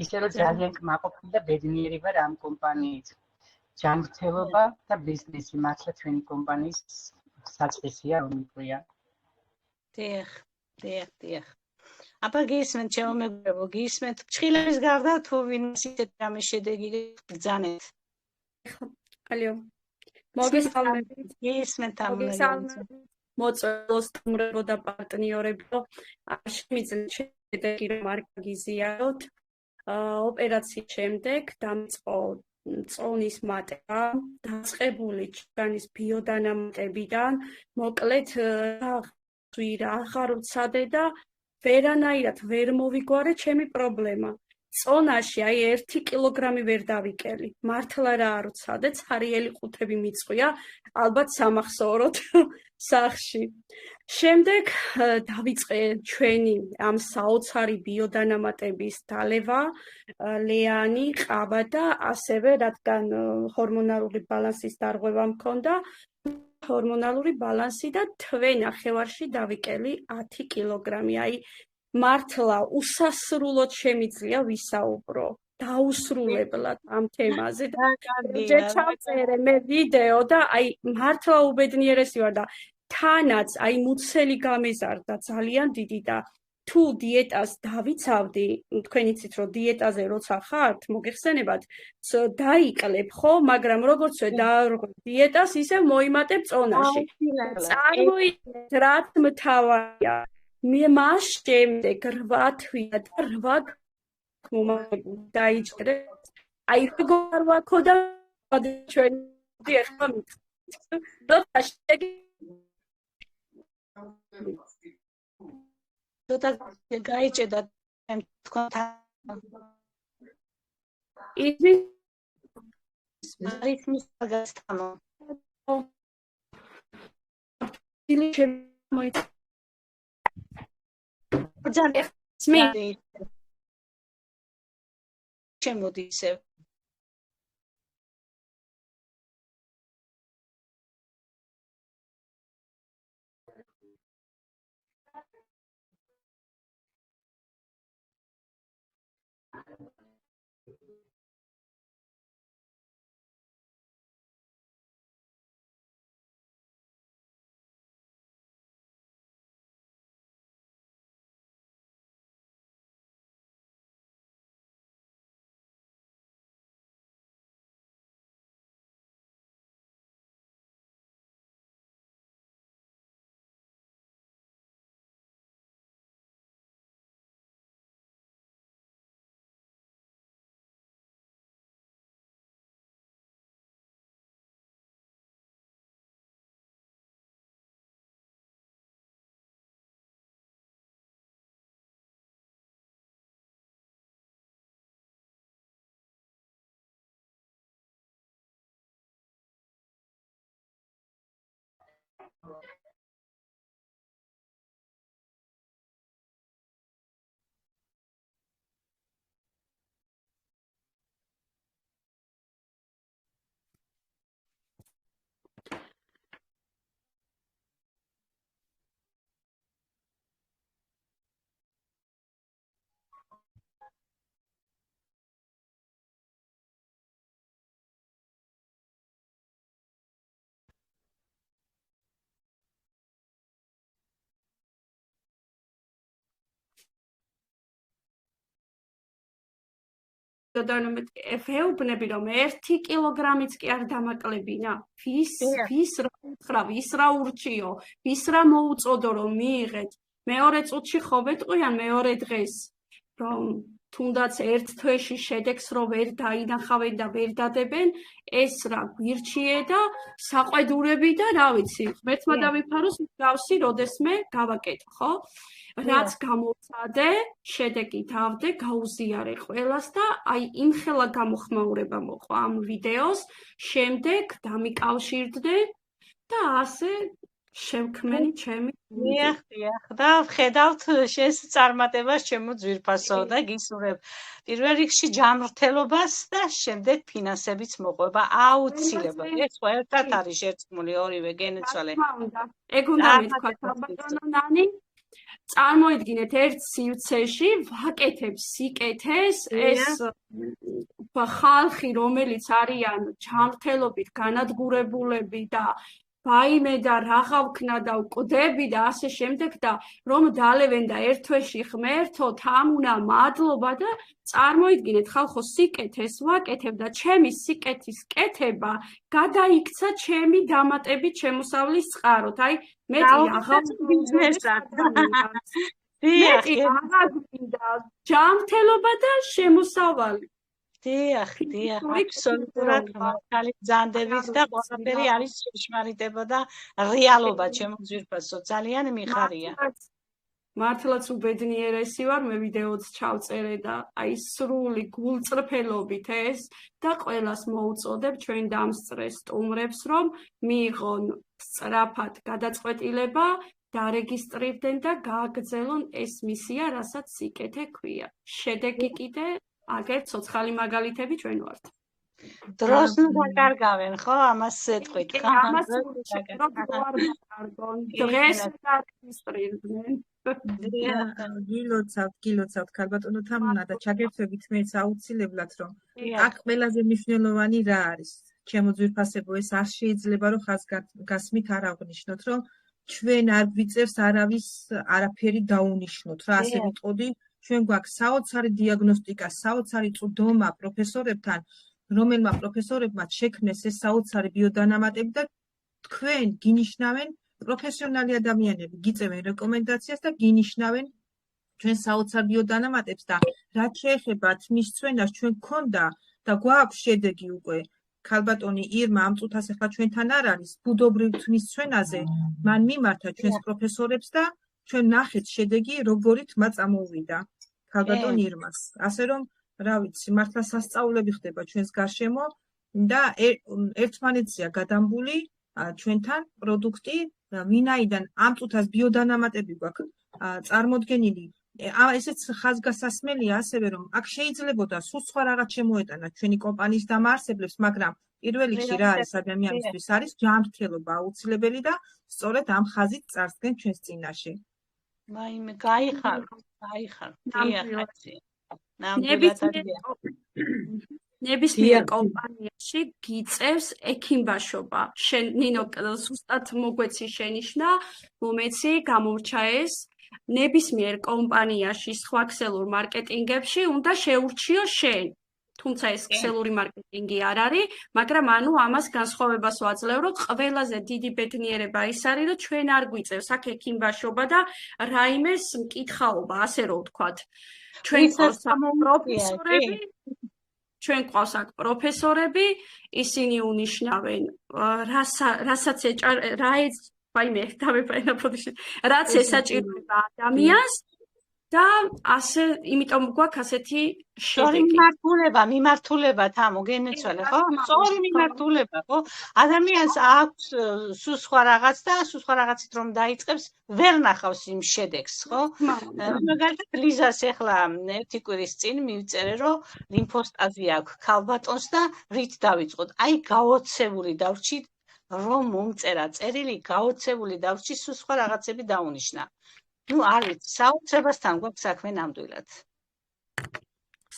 ისე რომ ძალიან კმაყოფილი და ბედნიერი ვარ ამ კომპანიით. ჯანმრთელობა და ბიზნესი მართლა ჩვენი კომპანიის საწყისია რომ იყვია. დიახ. აბა გისმენთ ჩემო მეგობრებო, გისმენთ ჭხილების გარდა თუ ვინმეს ისეთ რამე შედეგი გძანეთ. ალო. მოგესალმებით. გისმენთ ამ მოწვეულო სტუმრებო და პარტნიორებო, არ შემიძლია შედეგი რომ არ გიზიაროთ. ოპერაციის შემდეგ დამწყო წონის მატება, დაწყებული ჩგანის ბიოდანამატებიდან, მოკლედ აღარ ვცადე და ვერანაირად ვერ მოვიგვარე ჩემი პრობლემა. წონაში აი 1 კილოგრამი ვერ დავიკელი. მართლა რა არ ვცადე, ცარიელი ყუთები მიწყვია, ალბათ სამახსოვროდ სახში. შემდეგ დავიწყე ჩვენი ამ საოცარი ბიოდანამატების დალევა, ლეანი, ყავა და ასევე რადგან ჰორმონალური ბალანსის დარღვევა მქონდა, ჰორმონალური ბალანსი და თვე-ნახევარში დავიკელი 10 კილოგრამი. აი მართლა უსასრულოდ შემიძლია ვისაუბრო დაუსრულებლად ამ თემაზე და ჩავწერე მე ვიდეო და აი მართლა უბედნიერესი ვარ და თანაც აი მუცელი გამეზარდა ძალიან დიდი და თუ დიეტას დავიცავდი, თქვენ იცით რომ დიეტაზე როცა ხართ, მოგეხსენებათ, დაიკლებ ხო, მაგრამ როგორც დავარღვევ დიეტას, ისე მოიმატებ წონაში. წარმოიდგინეთ, რაც მთავარია. მე მას შემდეგ 8 თვია და 8 დაიჭერე. აი როგორ ვაქო და ჩვენ ეხლა და შედეგი ცოტა გაიჭედა თქვენთან რითმის გასთანო შემოდი ისევ ვეუბნები რომ 1 კილოგრამიც კი არ დამაკლებინა ვის რა უთხრა ვის რა ურჩიო ვის რა მოუწოდო რომ მიიღეთ მეორე წუთში ხო ვეტყვიან მეორე დღეს რომ თუნდაც ერთ თვეში შედეგს რომ ვერ დაინახავენ და ვერ დადებენ ეს რა გვირჩიე და საყვედურები და რა ვიცი ღმერთმა დავიფაროს მსგავსი როდესმე გავაკეთე ხო რაც გამოვცადე, შედეგი დავდე, გაუზიარე ყველას და აი იმხელა გამოხმაურება მოყვა ამ ვიდეოს, შემდეგ დამიკავშირდნენ და ასე შევქმენი ჩემი დიახ და ვხედავთ შენს წარმატებას ჩემო ძვირფასო და გისურვებ პირველ რიგში ჯანმრთელობას და შემდეგ ფინანსებიც მოყვება აუცილებლად ეს ერთად არის შერწყმული ორივე გენეცვალე ეგ უნდა მეთქვა საბატონო ნანი წარმოიდგინეთ ერთ სივრცეში ვაკეთებ სიკეთეს ეს ხალხი რომელიც არიან ჯანმრთელობით განადგურებულები და ვაიმე და რაღა ვქნა და ვკვდები და ასე შემდეგ და რომ დალევენ და ერთ თვეში ღმერთო თამუნა მადლობა და წარმოიდგინეთ ხალხო სიკეთეს ვაკეთებ და ჩემი სიკეთის კეთება გადაიქცა ჩემი დამატებით შემოსავლის წყაროთ აი მეტი აღარ ბიზნესად მეტი აღარ გვინდა ჯანმრთელობა და შემოსავალი დიახ, აბსოლუტურად მართალი ბრძანდებით და ყველაფერი არის ჭეშმარიტება და რეალობა ჩემო ძვირფასო ძალიან მიხარია. მართლაც უბედნიერესი ვარ მე ვიდეოც ჩავწერე და აი სრული გულწრფელობით ეს და ყველას მოუწოდებ ჩვენ დამსწრეს სტუმრებს რომ მიიღონ სწრაფად გადაწყვეტილება დარეგისტრირდნენ და გააგრძელონ ეს მისია რასაც სიკეთე ქვია. შედეგი კიდე აგერ ცოცხალი მაგალითები ჩვენ ვართ. დროს ნუ დაკარგავენ, ხო? ამას ეთქვით, ხო? ამას დღეს დარეგისტრირდნენ. გილოცავთ ქალბატონო თამუნა და ჩაგერთვებით მეც აუცილებლად რომ აქ ყველაზე მნიშვნელოვანი რა არის? ჩემო ძვირფასებო ეს არ შეიძლება რომ ხაზგასმით არ აღვნიშნოთ რომ ჩვენ არ გვიწევს არავის არაფერი დაუნიშნოთ რა ასე ვიტყოდი ჩვენ გვაქვს საოცარი დიაგნოსტიკა, საოცარი წვდომა პროფესორებთან, რომელმა პროფესორებმა შექმნეს ეს საოცარი ბიოდანამატები და თქვენ გინიშნავენ პროფესიონალი ადამიანები, გიწევენ რეკომენდაციას და გინიშნავენ ჩვენ საოცარ ბიოდანამატებს და რაც შეეხება თმის წვენას ჩვენ გქონდა და გვაქვს შედეგი უკვე ქალბატონი ირმა ამ წუთას ახლა ჩვენთან არ არის ბუდობრივ თმის წვენაზე მან მიმართა ჩვენს პროფესორებს და ჩვენ ნახეთ შედეგი როგორი თმა წამოვიდა ქალბატონ ირმას ასე რომ რა ვიცი მართლა სასწაულები ხდება ჩვენს გარშემო და ერთმანეთზეა გადამბული ჩვენთან პროდუქტი ვინაიდან ამ წუთას ბიოდანამატები გვაქვს წარმოდგენილი ესეც ხაზგასასმელია ასევე რომ აქ შეიძლებოდა სულ სხვა რაღაც შემოეტანა ჩვენი კომპანიის დამაარსებლებს მაგრამ პირველ რიგში რა არის ადამიანისთვის არის ჯანმრთელობა აუცილებელი და სწორედ ამ ხაზით წარსდგენ ჩვენს წინაშე მაიმე გაიხარ ნებისმიერ კომპანიაში გიწევს ექიმბაშობა შენ ნინო ზუსტად მოგვეცი შენიშნა მომეცი გამორჩა ეს ნებისმიერ კომპანიაში სხვა ქსელურ მარკეტინგებში უნდა შეურჩიო შენ თუმცა ეს ქსელური მარკეტინგი არ არის მაგრამ ანუ ამას განსხვავებას ვაძლევ რომ ყველაზე დიდი ბედნიერება ის არის რომ ჩვენ არ გვიწევს აქ ექიმბაშობა და რაიმეს მკითხაობა ასე რომ ვთქვათ ჩვენ ყავს აქ პროფესორები ისინი უნიშნავენ რასაც რაც ესაჭიროება ადამიანს და ასე, იმიტომ გვაქვს ასეთი სწორი შედეგი. მიმართულება თამო გენეცვალე, ხო? სწორი მიმართულება, ხო? ადამიანს აქვს სულ სხვა რაღაც და სულ სხვა რაღაცით რომ დაიწყებს, ვერ ნახავს იმ შედეგს, ხო? მაგალითად ლიზას ახლა ერთი კვირის წინ მივწერე, რომ ლიმფოსტაზი აქვს ქალბატონს და რით დავიწყოთ? აი გაოცებული დავრჩით, რომ მომწერა წერილი, გაოცებული დავრჩი, სულ სხვა რაღაცები დაუნიშნა. ნუ არ ვიცი, საოცრებასთან გვაქვს საქმე ნამდვილად.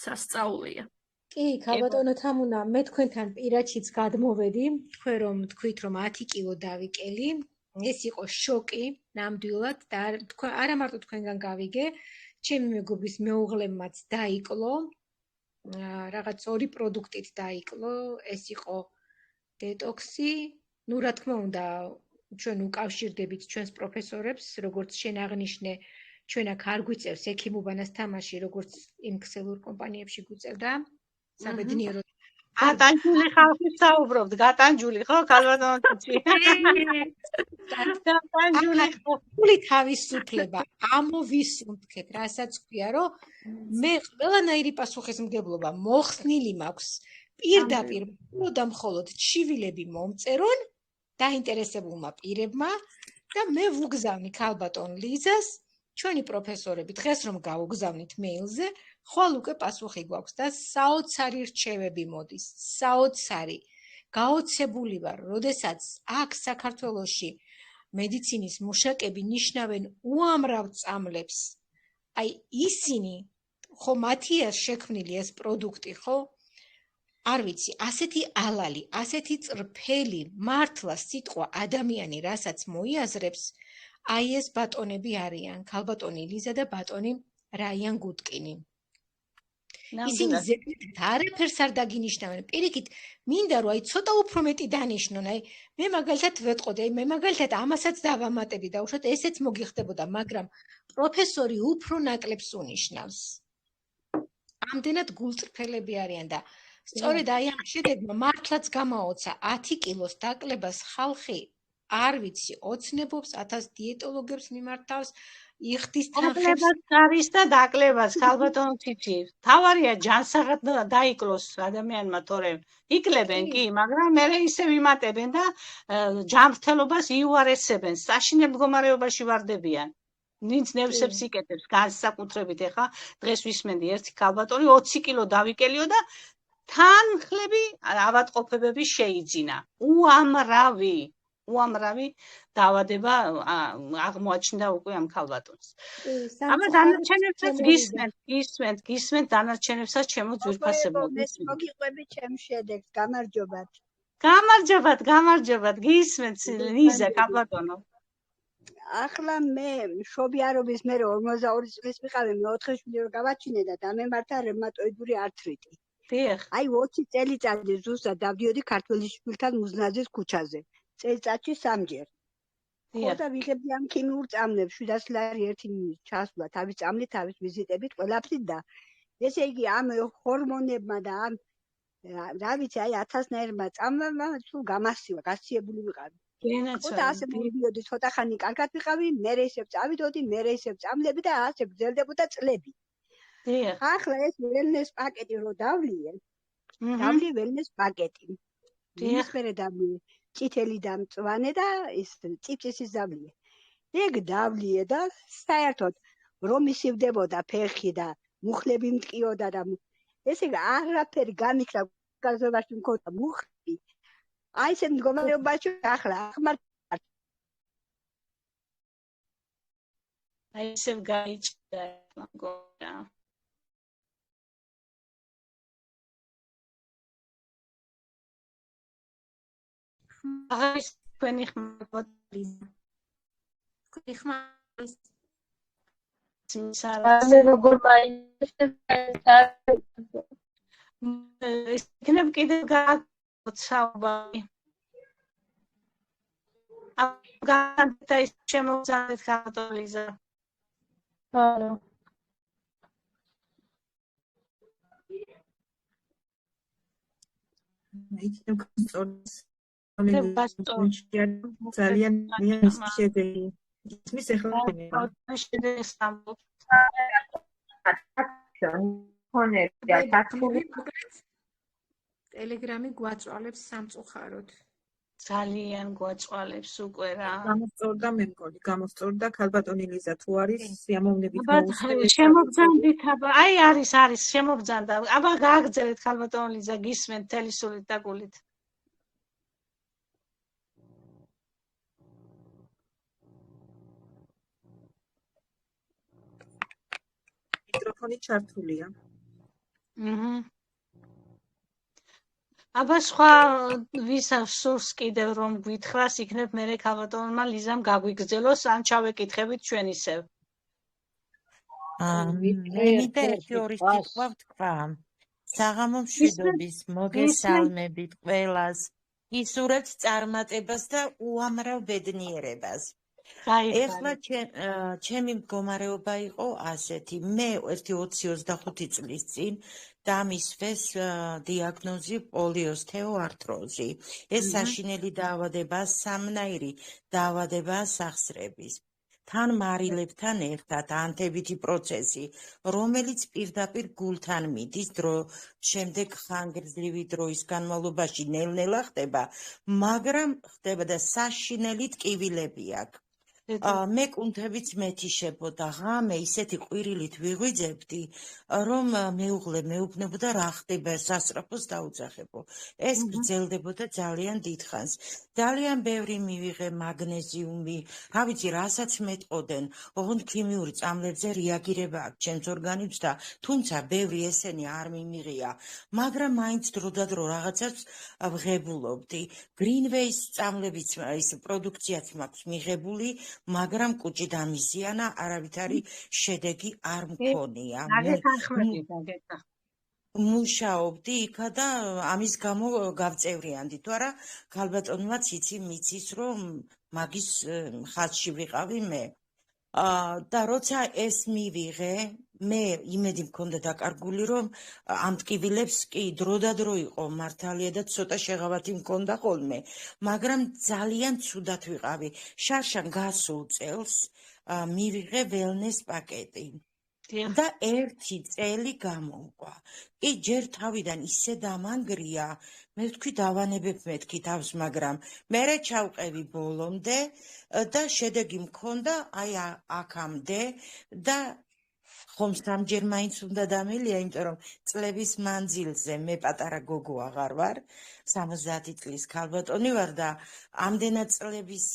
სასწაულია. კი, ქალბატონო თამუნა, მე თქვენთან პირადშიც გადმოვედი, თქვენ რომ თქვით, რომ 10 კილო დავიკელი, ეს იყო შოკი, ნამდვილად და არა მარტო თქვენგან გავიგე, ჩემი მეგობრის მეუღლემაც დაიკლო, რაღაც ორი პროდუქტით დაიკლო, ეს იყო დეტოქსი, ნუ რა თქმა უნდა, ჩვენ უკავშირდებით ჩვენს პროფესორებს, როგორც შენ აღნიშნე, ჩვენ აქ არ გვიწევს ექიმობანას თამაში, როგორც იმ ქსელურ კომპანიებში გვიწევდა. საბედნიეროდ. გატანჯული ხალხი საუბრობთ, გატანჯული ხო, ქალბატონო თუჩი? გატანჯული ხული თავისუფლება, ამოვისუნთქეთ, რასაც ქვია, რომ მე ყველანაირი პასუხისმგებლობა მოხსნილი მაქვს პირდაპირ და მხოლოდ ჩივილები მომწერონ დაინტერესებულმა პირებმა და მე ვუგზავნი ქალბატონ ლიზას, ჩვენი პროფესორები დღეს რომ გავუგზავნით მეილზე, ხვალ უკვე პასუხი გვაქვს და საოცარი რჩევები მოდის, საოცარი. გაოცებული ვარ, როდესაც აქ საქართველოში მედიცინის მუშაკები ნიშნავენ უამრავ წამლებს. აი ისინი, ხო მათია შექმნილი ეს პროდუქტი, ხო? არ ვიცი, ასეთი ალალი, ასეთი წრფელი, მართლა სიტყვა ადამიანი, რასაც მოიაზრებს, აი ეს ბატონები არიან, ქალბატონი ლიზა და ბატონი რაიან გუტკინი. ისინი ზედმეტად არაფერს არ დაგინიშნავენ. პირიქით, მინდა რომ აი ცოტა უფრო მეტი დანიშნონ. აი მე მაგალითად ვეტყოდი, აი მე მაგალითად ამასაც დავამატები და უშუალოდ ესეც მოგიხდებოდა, მაგრამ პროფესორი უფრო ნაკლებს უნიშნავს. ამდენად გულწრფელები არიან და სწორედ აი ამ შედეგმა მართლაც გამაოცა 10 კილოს დაკლებას ხალხი არ ვიცი, ოცნებობს 1000 დიეტოლოგებს მიმართავს, იხდის თანხებს არის და დაკლებას ქალბატონო თითი. თავარია ჯანსაღად დაიკლოს ადამიანმა, თორემ იკლებენ კი, მაგრამ მერე ისე ვიმატებენ და ჯანმრთელობას იუარესებენ, საშინელ მდგომარეობაში ვარდებიან. ნინც ნევსებს იკეთებს განსაკუთრებით. ეხა დღეს ვისმენდი ერთი ქალბატონი 20 კილო დავიკელიო და თანხლები ავადმყოფობები შეიძინა. უამრავი დაავადება აღმოაჩნდა უკვე ამ ქალბატონს. აბა დანარჩენებსაც გისმენთ დანარჩენებსაც ჩემო ძვირფასებო. მოგიყვები ჩემ შედეგს, გამარჯობათ. გამარჯობათ, გისმენთ ლიზა ქალბატონო. ახლა მე მშობიარობის მე 42 წლის ვიყავი, მე 4 შვილი რო გავაჩინე და დამემართა რევმატოიდური ართრიტი. აი 20 წელიწადი ზუსტად დავდიოდი ქართველიშვილთან მუზნაძის ქუჩაზე. წელიწადში 3 ჯერ. ხო და ვიღებდი ამ ქიმიურ წამლებს, 700 ლარი ერთი ჩასვლა, თავის წამლით, თავის ვიზიტებით, ყველაფრით და ესე იგი ამ ჰორმონებმა და ამ რა ვიცი, აი 1000-ნაირმა წამლმა სულ გამასწია, გასციებული ვიყავი. ხო და ასე მოვიდიოდი ცოტა ხანი კარგად ვიყავი, მერე ისევ წავიდოდი, მერე ისევ წამლები და ასე გრძელდებოდა წლები. ახლა ეს ველნეს პაკეტი რო დავლიე ველნეს პაკეტი. ის მერე დავლიე წითელი და მწვანე და ის წიფწისის დავლიე. ეგ დავლიე და საერთოდ რომ ისივდებოდა ფეხი და მუხლები მტკიოდა და ესე იგი არაფერი გამიქრა გაზობაში მქონდა მუხლი. აი ეს მდგომარეობაში ახლა ახმარ აი ესე გაიჭდა მგონა. Agus თქვენი ხმა ლიზა. თქვენი ხმა მე როგორ მაინტერესებს ეს იქნებ კიდევ გაცავბი. და ის შემოგზავნეთ ქალბატონ ლიზა. ანუ იქნებ სწორს ძალიან შედეგი. ისმის ახლა ფონერია ჩართული. ტელეგრამი გვაწვალებს სამწუხაროდ. ძალიან გვაწვალებს უკვე რა. გამოსწორდა მე მგონი, გამოსწორდა ქალბატონი ლიზა თუ არის სიამოვნებით შემოგძანდით აბა, აი არის შემოგძანდა. აბა გააგრძელეთ ქალბატონ ლიზა, გისმენთ მთელი სულით და გულით. მიკროფონი ჩართულია. აბა სხვა ვისაც სურს კიდევ რომ გვითხრას, იქნებ მერე ქალბატონმა ლიზამ გაგვიგრძელოს, ან ჩავეკითხებით ჩვენ ისევ. მე მინდა ერთი სიტყვა ვთქვა. საღამო მშვიდობის მოგესალმებით ყველას, ისურვებთ წარმატებას და უამრავ ბედნიერებას. ეხლა ჩემი მდგომარეობა იყო ასეთი. მე 1-20-25 წლის წინ დამისვეს დიაგნოზი პოლიოსტეოარტროზი. ეს საშინელი დაავადება, სამნაირი დაავადება სახსრების. თან მარილებთან ერთად ანთებითი პროცესი, რომელიც პირდაპირ გულთან მიდის, შემდეგ ხანგრძლივი დროის განმავლობაში ნელ-ნელა ხდება, მაგრამ ხდება და საშინელი ტკივილები აქვს. მე კუნთებიც მეთიშებოდა, ღამე ისეთი ყვირილით ვიღვიძებდი, რომ მეუღლე მეუბნებოდა რა ხდება, სასწრაფოს დაუძახებო. ეს გრძელდებოდა ძალიან დიდხანს. ძალიან ბევრი მივიღე მაგნეზიუმი, რა ვიცი, რასაც მეტყოდენ, ოღონდ ქიმიური წამლებზე რეაგირება აქვს ჩემს ორგანიზმს და თუმცა ბევრი ესენი არ მიმიღია, მაგრამ მაინც დროდადრო რაღაცას ვღებულობდი. Greenways წამლების ის პროდუქციაც მაქვს მიღებული, მაგრამ კუჭი დამიზიანა, არავითარი შედეგი არ მქონია. მუშაობდი იქა და ამის გამო გავწევრიანდი, თუ არა ქალბატონმაც მიცის, რომ მაგის ხაზში ვიყავი მე. და როცა ეს მივიღე, მე იმედი მქონდა დაკარგული, რომ ამ ტკივილებს კი დროდადრო იყო მართალია და ცოტა შეღავათი მქონდა ხოლმე, მაგრამ ძალიან ცუდად ვიყავი. შარშან გასულ წელს მივიღე ველნეს პაკეტი. და 1 წელი გამოვყვა. კი ჯერ თავიდან ისე დამანგრია, მე ვთქვი დავანებებ მეთქი თავს, მაგრამ მერე ჩავყევი ბოლომდე და შედეგი მქონდა აი აქამდე და ხომ სამჯერ მაინც უნდა დამელია, იმიტომ რომ წლების მანძილზე მე პატარა გოგო აღარ ვარ, 70 წლის ქალბატონი ვარ და ამდენად წლების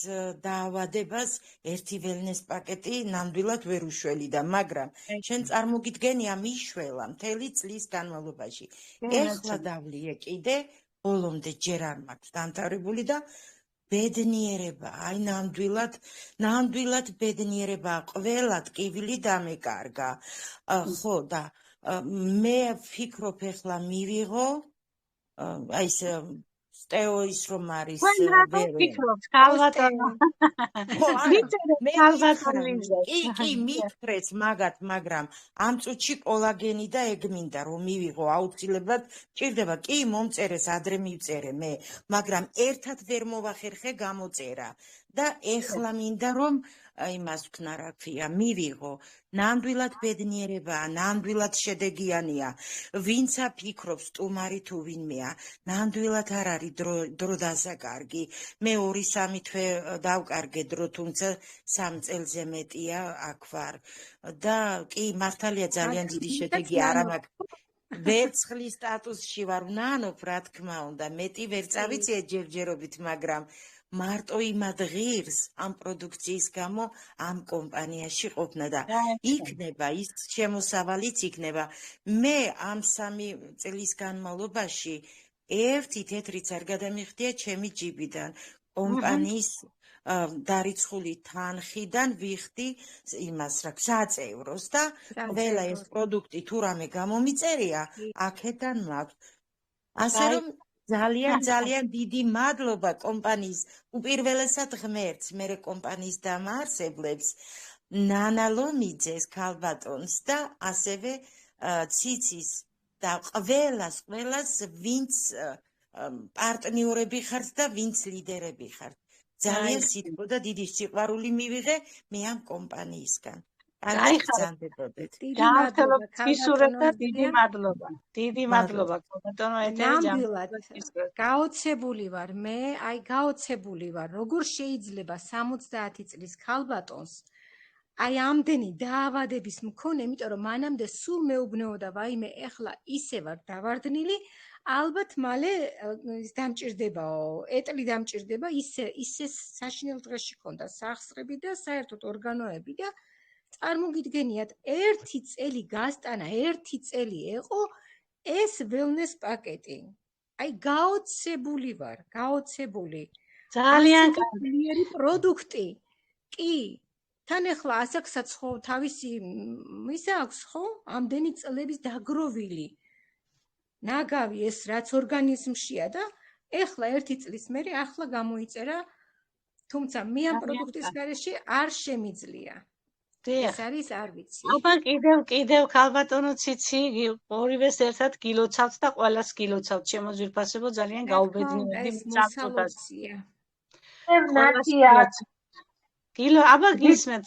დაავადებას ერთი ველნეს პაკეტი ნამდვილად ვერ უშველიდა, მაგრამ შენ წარმოგიდგენია მიშველა მთელი წლის განმავლობაში. ეხლა დავლიე კიდე, ბოლომდე ჯერ არ მაქვს დამთავრებული და ბედნიერება, აი ნამდვილად ბედნიერება, ყველა ტკივილი დამეკარგა. ხო და მე ვფიქრობ ეხლა მივიღო, აი ეს სტეოის რომ არის ვფიქრობთ, ქალბატონო. კი, მიფრეთ მაგათ, მაგრამ ამ წუთში კოლაგენი და ეგ მინდა რომ მივიღო აუცილებლად ჭირდება. კი, მომწერეს, ადრე მივწერე მე, მაგრამ ერთად ვერ მოვახერხე გამოწერა და ეხლა მინდა რომ იმას ვქნა, რა ქვია, მივიღო. ნამდვილად ბედნიერებაა, ნამდვილად შედეგიანია. ვინც აფიქრობს სტუმარი თუ ვინმეა, ნამდვილად არ არის დრო დასაკარგი. მე 2-3 თვე დავკარგე დრო, თუმცა 3 წელზე მეტია აქ ვარ. და კი, მართალია ძალიან დიდი შედეგი არა მაქვს. ვერცხლის სტატუსში ვარ, ვნანობ, რა თქმა უნდა, მეტი ვერ წავიწიე ჯერჯერობით, მაგრამ მარტო იმად ღირს ამ პროდუქციის გამო ამ კომპანიაში ყოფნა და იქნება ის შემოსავალიც იქნება. მე ამ 3 წლის განმავლობაში ერთი თეთრიც არ გადამიხდია ჩემი ჯიბიდან. კომპანიის დარიცხული თანხიდან ვიხდი იმას რა საწევროს და ყველა ეს პროდუქტი თუ რამე გამომიწერია, აქედან მაქვს. ასე რომ ძალიან დიდი მადლობა კომპანიის უპირველესად ღმერთს, მერე კომპანიის დამაარსებლებს, ნანა ლომიძეს, ქალბატონს და ასევე ციცის და ყველას, ვინც პარტნიორები ხართ და ვინც ლიდერები ხართ. ძალიან სიტყვა და დიდი სიყვარული მივიღე მე ამ კომპანიისგან. გაიხარებოდეთ. გაახსენოთ გისურვებთ და დიდი მადლობა. დიდი მადლობა ქალბატონო ეთერი ნამდვილად გაოცებული ვარ მე, აი გაოცებული ვარ, როგორ შეიძლება 70 წლის ქალბატონს აი ამდენი დაავადების მქონე, იმიტომ რომ მანამდე სულ მეუბნეოდა, ვაიმე, ეხლა ისე ვარ დავარდნილი, ალბათ მალე დამჭირდებაო, ეტლი დამჭირდება, ისე საშინელ დღეში ქონდა სახსრები და საერთოდ ორგანოები და წარმოგიდგენიათ, 1 წელი გასტანა, 1 წელი ეყო ეს wellness პაკეტი. აი გაოცებული ვარ, გაოცებული. ძალიან კარგი პროდუქტი. კი, თან ახლა ასაკსაც ხო თავისი ისა აქვს ხო? ამდენი წლების დაგროვილი. ნაგავი ეს რაც ორგანიზმშია და ეხლა 1 წლის მერე ახლა გამოიწერა, თუმცა მე ამ პროდუქტის გარეშე არ შემიძლია. ეს არის არ ვიცი. აბა კიდევ ქალბატონო ციცი ორივეს ერთად გილოცავთ და ყველას გილოცავთ. შემოძვირფასებო ძალიან გაუბედნიერდი წამწოდას. გილო აბა გისმენთ.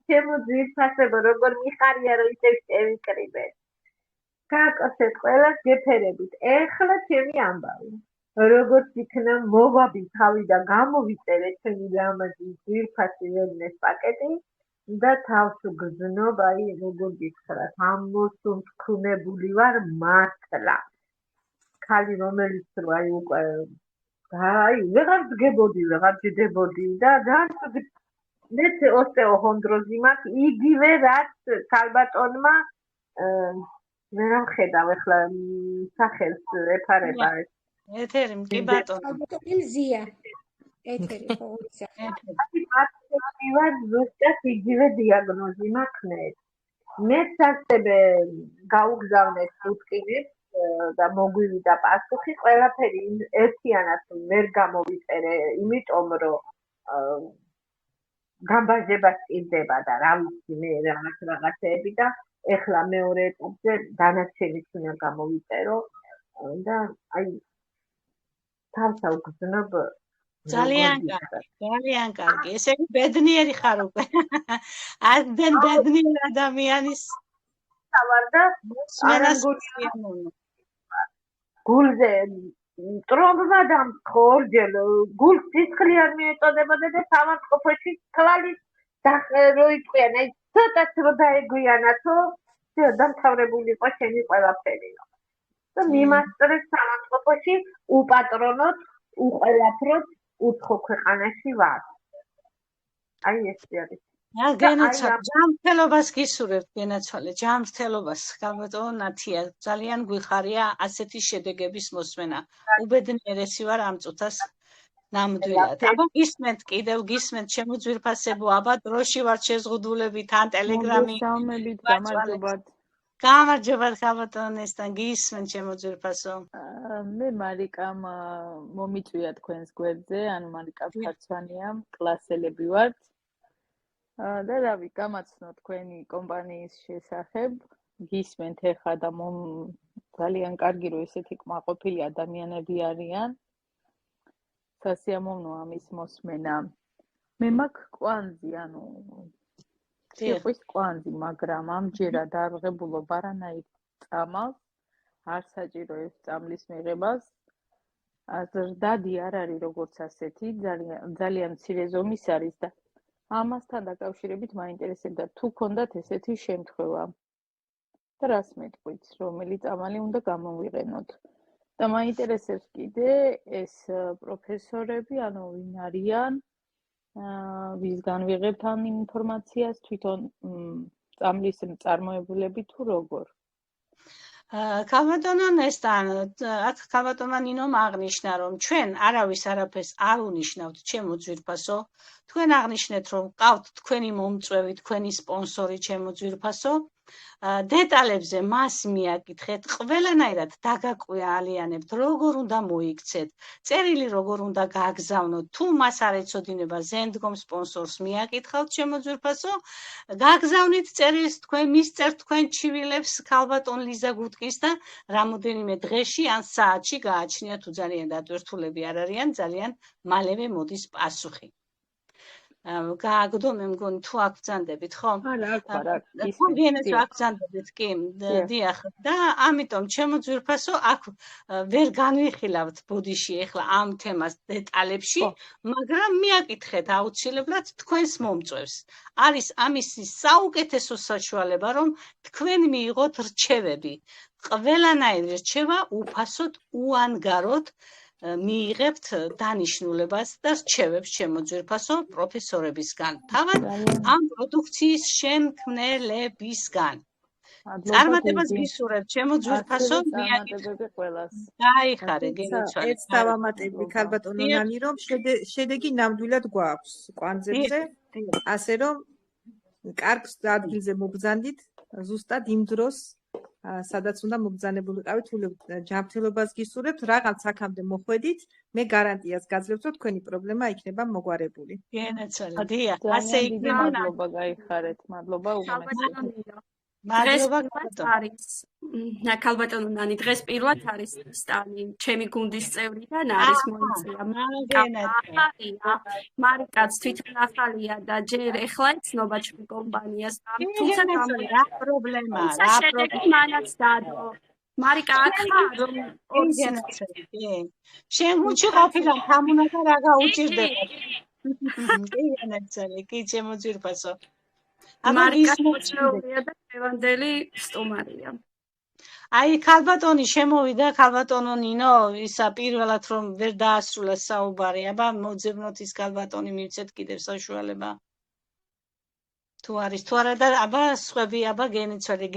შემოძვირფასებო როგორ მიხარია რომ ისევ შევიკრიბეთ. გააკეთეთ ყველას გეფერებით. ეხლა ჩემი ამბავი. როგორც იქნა მოვაბი თავი და გამოვიწერე ჩემი ლამაზი ძვირფასი wellness პაკეტი და თავს გზნობ, აი როგორ გითხრათ, ამოსუნთქუნებული ვარ მართლა. ქალი რომელიც აი უკვე აი ვეღარ ჯდებოდი და ძალიან მეც ოსტეოხონდროზი მაქვს, იგივე რაც ქალბატონმა მე რა ვხედავ ახლა სახელს ეფარება ეს ეთერი კი ბატონო. მზია. ეთერი ხო ისა. ვარ ზუსტად იგივე დიაგნოზი მაქვს მე. მეც ასევე გაუგზავნეთ რუტკინებს და მოგვივიდა პასუხი, ყველაფერი ერთიანად ვერ გამოვიწერე, იმიტომ რომ გამბაჟება სჭირდება და რა ვიცი მე რაღაცეები და ეხლა მეორე ეტაპზე დანარჩენიც უნდა გამოვიწერო და აი თავსა უგზნობ ძალიან კარგი. ესე იგი ბედნიერი ხარ უკვე. ამდენ ბედნიერ ადამიანის ვარ და გულზე ტრომბა დამთხო ორჯერ გულს სისხლი არ მიეწოდებოდა და სამარცხოფოში თვალის რო იყვიან, აი ცოტაც რო დაეგვიანათო, დამთავრებული იყო შენი ყველაფერი. და მიმასწრეს სამარცხოფოში უპატრონოთ, უყელაფროთ, უცხო ქვეყანაში ვარ. აი ეს არის. გენაცვალე, ჯანმრთელობას გისურვებთ, გენაცვალე, ჯანმრთელობას. ქალბატონო ნათია, ძალიან გვიხარია ასეთი შედეგების მოსმენა. უბედნიერესი ვარ ამ წუთას ნამდვილად. აბა გისმენთ კიდევ შემოძვირფასებო, აბა დროში ვართ შეზღუდულებით, ან ტელეგრამი. გამარჯობათ ქალბატონესთან, გისმენთ შემოძვირფასო. მე მარიკამ მომიწვია თქვენს გვერდზე, ანუ მარიკა ფარცვანია, კლასელები ვართ. და რავი, გამაცნო თქვენი კომპანიის შესახებ, გისმენთ ეხა და ძალიან კარგი რომ ესეთი კმაყოფილი ადამიანები არიან. სასიამოვნოა ამის მოსმენა. მე მაქვს კვანძი, ანუ სიყვის კვანძი, მაგრამ ამჯერად არ ვღებულობ არანაირ წამალს, არ საჭირო ეს წამლის მიღებას. ზრდადი არ არის როგორც ასეთი, ძალიან მცირე ზომის არის და ამასთან დაკავშირებით მაინტერესებდა თუ ქონდათ ესეთი შემთხვევა და რას მეტყვით, რომელი წამალი უნდა გამოვიყენოთ. და მაინტერესებს კიდე ეს პროფესორები, ანუ ვინ არიან, ვისგან ვიღებთ ამ ინფორმაციას, თვითონ წამლის მწარმოებულები თუ როგორ? ქალბატონო ნესტან, აქ ქალბატონმა ნინომ აღნიშნა, რომ ჩვენ არავის არაფერს არ უნიშნავთ, ჩემო ძვირფასო. თქვენ აღნიშნეთ, რომ ყავთ თქვენი მომწვევი, თქვენი სპონსორი, ჩემო ძვირფასო. დეტალებზე მას მიაკითხეთ, ყველანაირად დაგაკვირალიანებთ, როგორ უნდა მოიქცეთ, წერილი როგორ უნდა გააგზავნოთ, თუ მას არ ეცოდინება ზენდგომ სპონსორს მიაკითხავთ, ჩემო ძვირფასო, გააგზავნით წერილს, თქვენ მისწერთ თქვენ ჩივილებს ქალბატონ ლიზა გუტკის და რამოდენიმე დღეში ან საათში გააჩნიათ, თუ ძალიან დატვირთულები არ არიან, ძალიან მალევე მოდის პასუხი. გააგდო მე მგონი თუ აქ ბრძანდებით ხო? არა, აქ გენეს აქ ბრძანდებით კი, დიახ. და ამიტომ ჩემო ძვირფასო აქ ვერ განვიხილავთ ბოდიში ახლა ამ თემას დეტალებში, მაგრამ მიაკითხეთ აუცილებლად თქვენს მომწვევს. არის ამისი საუკეთესო საშუალება, რომ თქვენ მიიღოთ რჩევები. ყველანაირი რჩევა უფასოდ, უანგაროდ მიიღებთ დანიშნულებას და რჩევებს ჩემო ძვირფასო პროფესორებისგან, თავად ამ პროდუქციის შემქმნელებისგან. წარმატებას გისურვებთ ჩემო ძვირფასო, წარმატებები ყველას. გაიხარე გენიცვალე. ეს დავამატებდი ქალბატონო ნანი, რომ შედეგი ნამდვილად გვაქვს კვანძებზე, ასე რომ კარგ ადგილზე მობრძანდით, ზუსტად იმ დროს სადაც უნდა მობრძანებულიყავით, ჯანმრთელობას გისურვებთ, რაღაც აქამდე მოხვედით, მე გარანტიას გაძლევთ, რომ თქვენი პრობლემა იქნება მოგვარებული. გენაცვალე, დიახ, ასე იქნება. მადლობა, გაიხარეთ, მადლობა უმეტესად. მადლობა არის ქალბატონო ნანი, დღეს პირველად არის სტანი, ჩემი გუნდის წევრიდან არის მოიწია. მარიკაც თვითონ ახალია და ჯერ ეხლა იცნობა ჩვენი კომპანიას. თუმცა რა პრობლემაა? რა პრობლემა მანაც დადო. მარიკა აქა რომ შენ გუნდში ყოფილა თამუნა და რა გაუჭირდება? კი განაცალე, კი ჩემო ძვირფასო. მარიკა მოწვეულია და ლევანდელი სტუმარია. აი ქალბატონი შემოვიდა, ქალბატონო ნინო, ისა პირველად რომ ვერ დაასრულა საუბარი, აბა მოძებნოთ ის ქალბატონი მივცეთ კიდევ საშუალება. თუ არის, თუ არა და აბა სხვები, აბა გენიცვალე,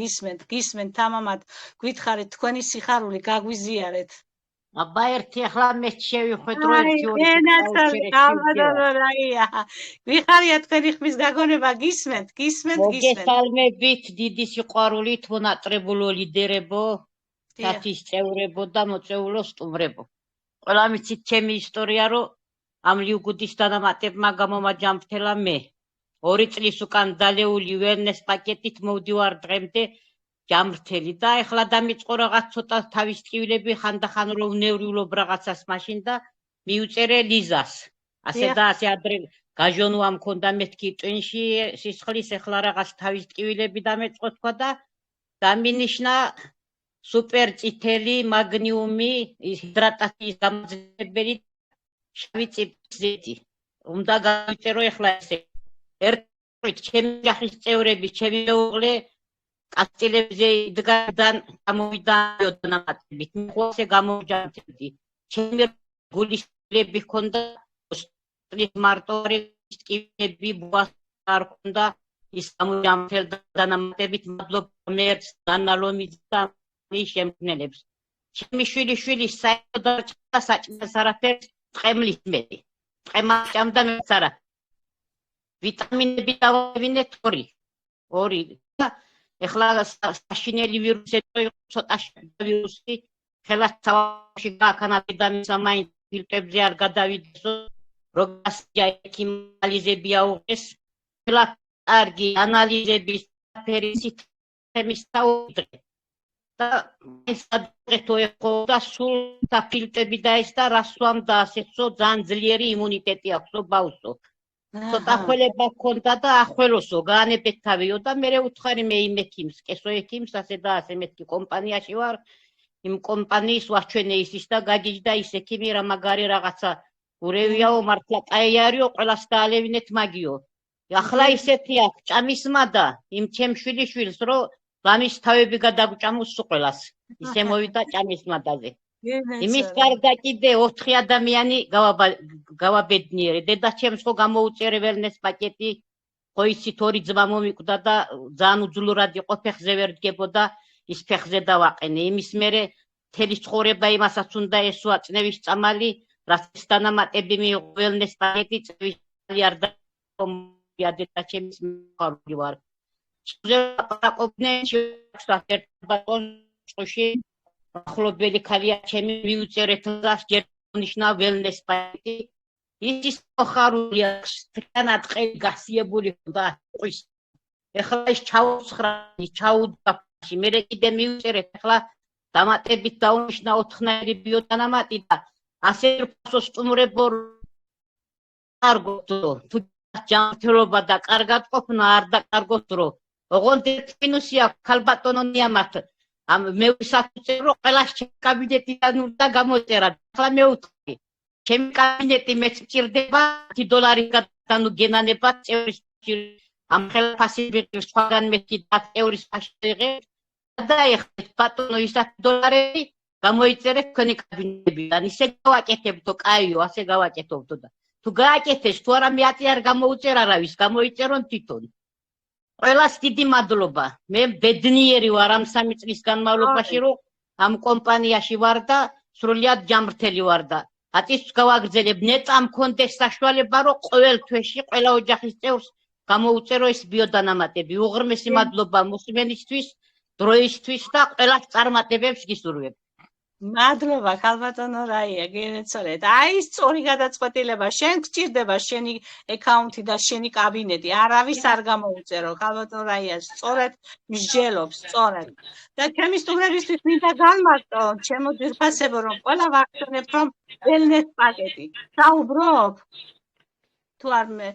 გისმენთ თამამად, გითხარით თქვენი სიხარული გაგვიზიარეთ. აბა ერთი ახლა მე შევიხვეთ რო ერთი ორი ვიხარია თქვენი ხმის გაგონება, გისმენთ. მოგესალმებით, დიდი სიყვარულით მონატრებულო ლიდერებო, თათის წევრებო და მოწვეულო სტუმრებო. ყველა მიცით ჩემი ისტორია, რომ ამ ლიუგუდის დანამატებმა გამომაჯამრთელა მე. 2 წლის უკან დალეული ვერნეს პაკეტით მოვდივარ დღემდე ჯამრთელი და ეხლა დამიწყო რაღაც ცოტა თავის ტკივილები ხანდახან რომ ვნევრულობ რაღაცას მაშინ და მიუწერე ლიზას. ასე და ასე ადრე გაჟონვა მქონდა მეთქი ტვინში სისხლის ეხლა რაღაც თავის ტკივილები დამეწყო თქვა და დამინიშნა სუპერ წითელი მაგნიუმი ჰიდრატაციის გამაძლებელი შავი წიფზეთი. უნდა გავიწერო ეხლა ესე. ერთით ჩემი ჯახის წევრები, ჩემი მეუღლე კაცილებზე იდგან გამოვიდა დანამატებით. მე ყოველზე გამოვჯამრთებდი. ჩემი გულისხმები ჰქონდა სტრის მარტორი ტკივილები ბუას არ ჰქონდა ის გამოვჯამრთელდა დანამატებით. მადლობა მერს დანალომიძე და მის შემქმნელებს. ჩემი შვილი საერთოდ საჭმელს არაფერს ტყემლის მეტი. ტყემა ჭამდა მეც არა. ვიტამინები დავავინეთ 2. ეხლა საშინელი ვირუსი ცოტა ვირუსი ხელას თავში გააკანაფდა მისამაინც ფილტრებზე არ გადავიდესო როგასია ეკიმალიზები აუღეს ხელა კარგი ანალიზების ფერისით თემის თავდრე და ეს ადრეთო ეხო და სულ და ფილტრები დაესდა რასვამ და ასეცო ძალიან ძლიერი იმუნიტეტი აქვსო ბავშვო. ცოტა ხელება ჰქონდა და ახველოსო გაანებეთავიო და მე უთხარი მე იმ ექიმს, კესო ექიმს, ასე და ასე მეთქი კომპანიაში ვარ. იმ კომპანიის ვაჩვენე ისის და გაჯიჯდა ის ექიმი რა მაგარი რაღაცა ურევიაო მართლა კაიარიო ყველას დაალევინეთ მაგიო. ახლა ისეთი აქვს ჭამისმა და იმ ჩემ შვილიშვილს რომ ლამის თავები გადაგჭამოს ყველას. ისე მოვიდა ჭამისმა დაზე. იმის გარდა კიდე 4 ადამიანი გავაბედნიერე. დედაჩემს ხო გამოუწერე ვერნეს პაკეტი, ხო ისიც 2 ძმა მომიკვდა და ძალიან უძლურად იყო, ფეხზე ვერ დგებოდა, ის ფეხზე დავაყენე. იმის მერე მთელი ცხოვრება იმასაც უნდა ესვა წნევის წამალი, რაც დანამატები მიიღო ვერნეს პაკეტი, წნევის წამალი არ დაყომია დედაჩემის მიყვარული ვარ. შეყობდნენ შეერთებაში ახლობელი ქალია ჩემი მიუწერეთ და ჯერნიშნა ველნეს პაკეტი ის ხარულია სტრანად ყელი გასიებული და ყვის ეხლა ის ჩაუცხრა ჩაუდაფში მე კიდე მიუწერეთ ეხლა დამატებით დაუნიშნა 4-ნაირი ბიოდანამატი და ასე ფასო სტუმრებო კარგო თუ ჯანმრთელობა და კარგად ყოფნა არ დაკარგოს დრო. ოღონდ ერთ მინუსი აქვს ქალბატონო ნიამათ. მე ვისაუბრე რომ ყველა კაბინეტიდან უნდა გამოწერა. ახლა მე ვთქვი, ჩემი კაბინეტი მეც მჭირდება $10 გადანუ გენანება წევრის ამ ხელფასი სხვაგან მეტი და წევრის ფაშეღე და ეხლა ბატონო ის $10 გამოიწერეთ თქვენი კაბინეტიდან. ისე გავაკეთებდო, კაიო, ასე გავაკეთებდო და თუ გააკეთეს, თუ არა მე არ გამოუწერ არავის, გამოიწერონ თვითონ. ყველას დიდი მადლობა. მე ბედნიერი ვარ ამ 3 წლის განმავლობაში, რომ ამ კომპანიაში ვარ და სრულიად ჯანმრთელი ვარ და ატის გავაგრძელებ. ნეტა მქონდეს საშუალება, რომ ყოველ თვეში ყველა ოჯახის წევრს გამოუწერო ეს ბიოდანამატები. უღრმესი მადლობა მოსმენისთვის, დროისთვის და ყველას წარმატებებს გისურვებ. მადლობა ქალბატონო რაია, გენეცორეთ. აი სწორი გადაწყვეტილება, შენ გჭირდება შენი აკაუნთი და შენი კაბინეტი. არავის არ გამოუწერო ქალბატონო რაია, სწორედ მსჯელობს, სწორედ. და ჩემი სტუმრებისთვის მინდა განმარტო, ჩემო ძვირფასებო, რომ ყველა ვახსენებ, რომ wellness პაკეტი. საუბრობ თუ არ მე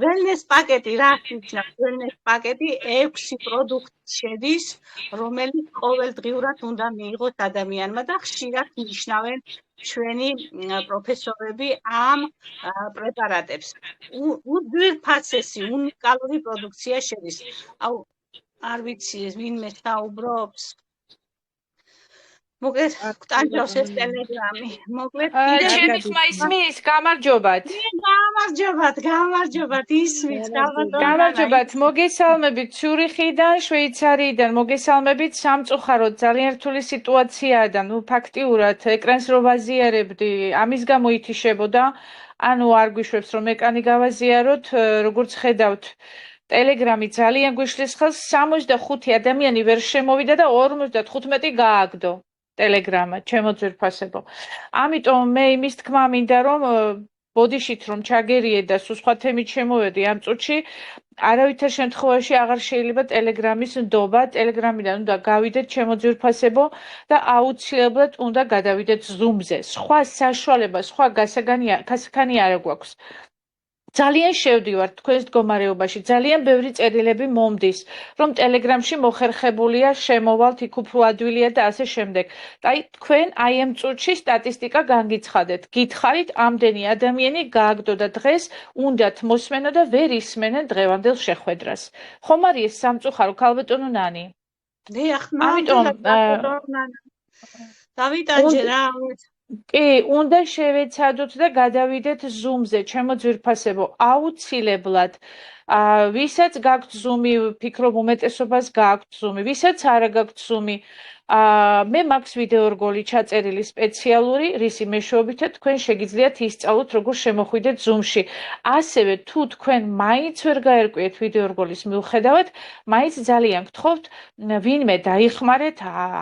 wellness პაკეტი რას ნიშნავს? wellness პაკეტი 6 პროდუქტი შედის, რომელიც ყოველდღიურად უნდა მიიღოს ადამიანმა და ხშირად ნიშნავენ ჩვენი პროფესორები ამ პრეპარატებს. უძვირფასესი უნიკალური პროდუქცია შედის. აუ არ ვიცი ვინმე საუბრობს. მოკლედ გტანჯავს ეს ტელეგრამი. მოკლედ ჩემი ხმა ისმის, გამარჯობათ. გამარჯობათ, ისმის, გამარჯობათ. მოგესალმებით ციურიხიდან, შვეიცარიიდან, მოგესალმებით სამწუხაროდ, ძალიან რთული სიტუაციაა და ნუ ფაქტიურად ეკრანს რო ვაზიარებდი, ამის გამო ითიშებოდა, ანუ არ გვიშვებს რომ ეკრანი გავაზიაროთ, როგორც ხედავთ ტელეგრამი ძალიან გვიშლის ხელს, 65 ადამიანი ვერ შემოვიდა და 55 გააგდო. ტელეგრამა, ჩემო ძვირფასებო. ამიტომ მე იმის თქმა მინდა რომ ბოდიშით რომ ჩაგერიე და სულ სხვა თემით შემოვედი ამ წუთში, არავითარ შემთხვევაში აღარ შეიძლება ტელეგრამის ნდობა, ტელეგრამიდან უნდა გავიდეთ ჩემო ძვირფასებო და აუცილებლად უნდა გადავიდეთ Zoom-ზე. სხვა საშუალება, სხვა გასაგანი არ გვაქვს. ძალიან შევდივართ თქვენს მდგომარეობაში, ძალიან ბევრი წერილები მომდის, რომ ტელეგრამში მოხერხებულია, შემოვალთ, იქ უფრო ადვილია და ასე შემდეგ. აი თქვენ აი ამ წუთში სტატისტიკა განგიცხადეთ. გითხარით, ამდენი ადამიანი გააგდო და დღეს უნდათ მოსმენო და ვერ ისმენენ დღევანდელ შეხვედრას. ხომ არის ეს სამწუხარო ქალბატონო ნანი? დიახ, ამიტომ დავით ანჯელა კი, უნდა შევეცადოთ და გადავიდეთ Zoom-ზე, ჩემო ძვირფასებო, აუცილებლად. ვისაც გაქვთ Zoom-ი, ვფიქრობ უმეტესობას გაქვთ Zoom-ი, ვისაც არა გაქვთ Zoom-ი, მე მაქვს ვიდეო რგოლი ჩაწერილი სპეციალური, რისი მეშვეობითაც თქვენ შეგიძლიათ ისწავლოთ, როგორ შემოხვიდეთ Zoom-ში. ასევე თუ თქვენ მაინც ვერ გაერკვიეთ ვიდეო რგოლის მიუხედავად, მაინც ძალიან გთხოვთ, ვინმე დაიხმარეთ,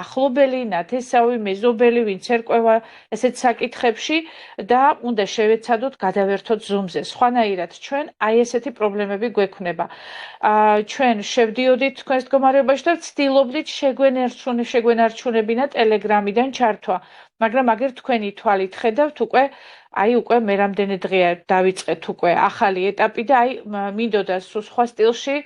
ახლობელი, ნათესავი, მეზობელი, ვინც ერკვევა ესეთ საკითხებში და უნდა შევეცადოთ გადავერთოთ Zoom-ზე. სხვანაირად ჩვენ აი ესეთი პრობლემები გვექნება. ჩვენ შევდიოდით თქვენს მდგომარეობაში და ვცდილობდით შეგვენარჩუნებინა ტელეგრამიდან ჩართვა, მაგრამ აგერ თქვენი თვალით ხედავთ უკვე მე რამდენი დღეა დავიწყეთ უკვე ახალი ეტაპი და მინდოდა სულ სხვა სტილში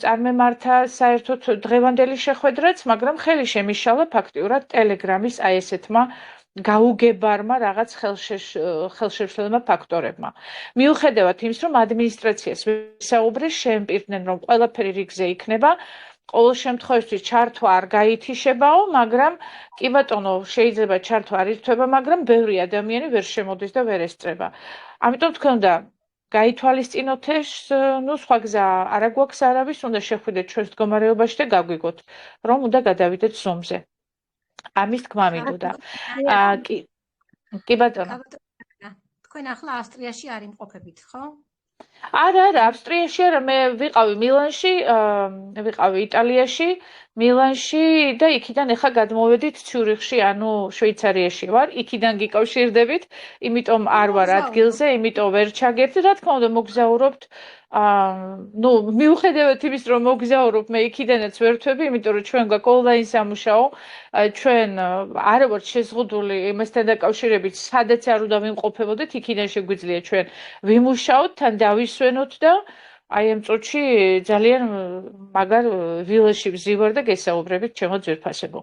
წარმემართა საერთოდ დღევანდელი შეხვედრაც, მაგრამ ხელი შემიშალა ფაქტიურად ტელეგრამის აი ესეთმა გაუგებარმა რაღაც ხელშეშლილმა ფაქტორებმა. მიუხედავად იმის, რომ ადმინისტრაციას ვისაუბრე, შემპირდნენ, რომ ყველაფერი რიგზე იქნება, ყოველ შემთხვევაში ჩართვა არ გაითიშებაო, მაგრამ კი ბატონო, შეიძლება ჩართვა არ ირთვება, მაგრამ ბევრი ადამიანი ვერ შემოდის და ვერ ესწრება. ამიტომ თქვენ უნდა გაითვალისწინოთ ეს, სხვა გზა არ გვაქვს არავის, უნდა შეხვიდეთ ჩვენს მდგომარეობაში და გაგვიგოთ, რომ უნდა გადავიდეთ Zoom-ზე. ამის თქმა მინდოდა. კი ბატონო. თქვენ ახლა ავსტრიაში არ იმყოფებით, ხო? არა, ავსტრიაში არა, მე ვიყავი მილანში, ვიყავი იტალიაში მილანში და იქიდან ახლა გადმოვედით ციურიხში, ანუ შვეიცარიაში ვარ. იქიდან გიკავშირდებით, იმიტომ არ ვარ ადგილზე, იმიტომ ვერ ჩაგერთი. რა თქმა უნდა, მოგზაურობთ. ნუ მიუხედავად იმის, რომ მოგზაურობ, მე იქიდანაც ვერ ვთვები, იმიტომ რომ ჩვენ გვაქვს ონლაინ სამუშაო. ჩვენ არ ვართ შეზღუდული იმასთან დაკავშირებით, სადაც არ უნდა ვიმყოფებოდეთ, იქიდან შეგვიძლია ჩვენ ვიმუშაოთ, თან დავისვენოთ და აი ამ წუთში ძალიან მაგარ ვილაში ვზივარ და გესაუბრებით ჩემო ძვირფასებო.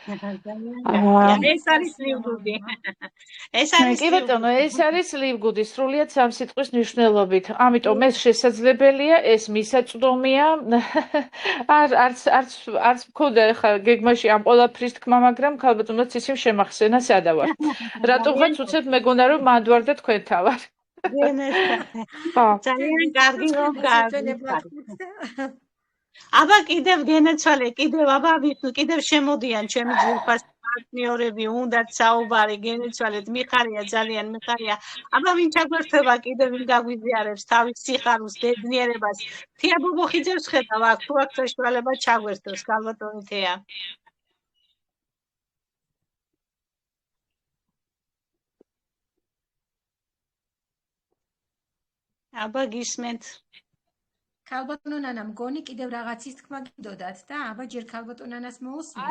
ეს არის ლივგუდი. ეს არის კი ბატონო, ეს არის ლივგუდი, სრულიად სამ სიტყვის მნიშვნელობით. ამიტომ ეს შესაძლებელია, ეს მისაწვდომია. არც მქონდა ახლა გეგმაში ამ ყველაფრის თქმა, მაგრამ ქალბატონო ცისიმ შემახსენა სადა ვარ. რატომღაც უცებ მეგონა რომ მანდ ვარ და თქვენთან ვარ. ძალიან კარგი რომ გააგზავნეთ. აბა კიდევ გენეცვალე, კიდევ შემოდიან ჩემი ძვირფასი პარტნიორები, უნდათ საუბარი გენეცვალეთ, მიხარია, ძალიან მიხარია. აბა ვინ ჩაგვერთვება კიდევ ვინ გაგვიზიარებს თავის სიხარულს, ბედნიერებას. თია ბობოხიძებს ხედავ აქ, თუ აქ საშუალება ჩაგვერთოს, ქალბატონი თეა. აბა გისმენთ. ქალბატონო ნანა, მგონი კიდევ რაღაცის თქმა გინდოდათ და აბა ჯერ ქალბატონ ნანას მოусმინე.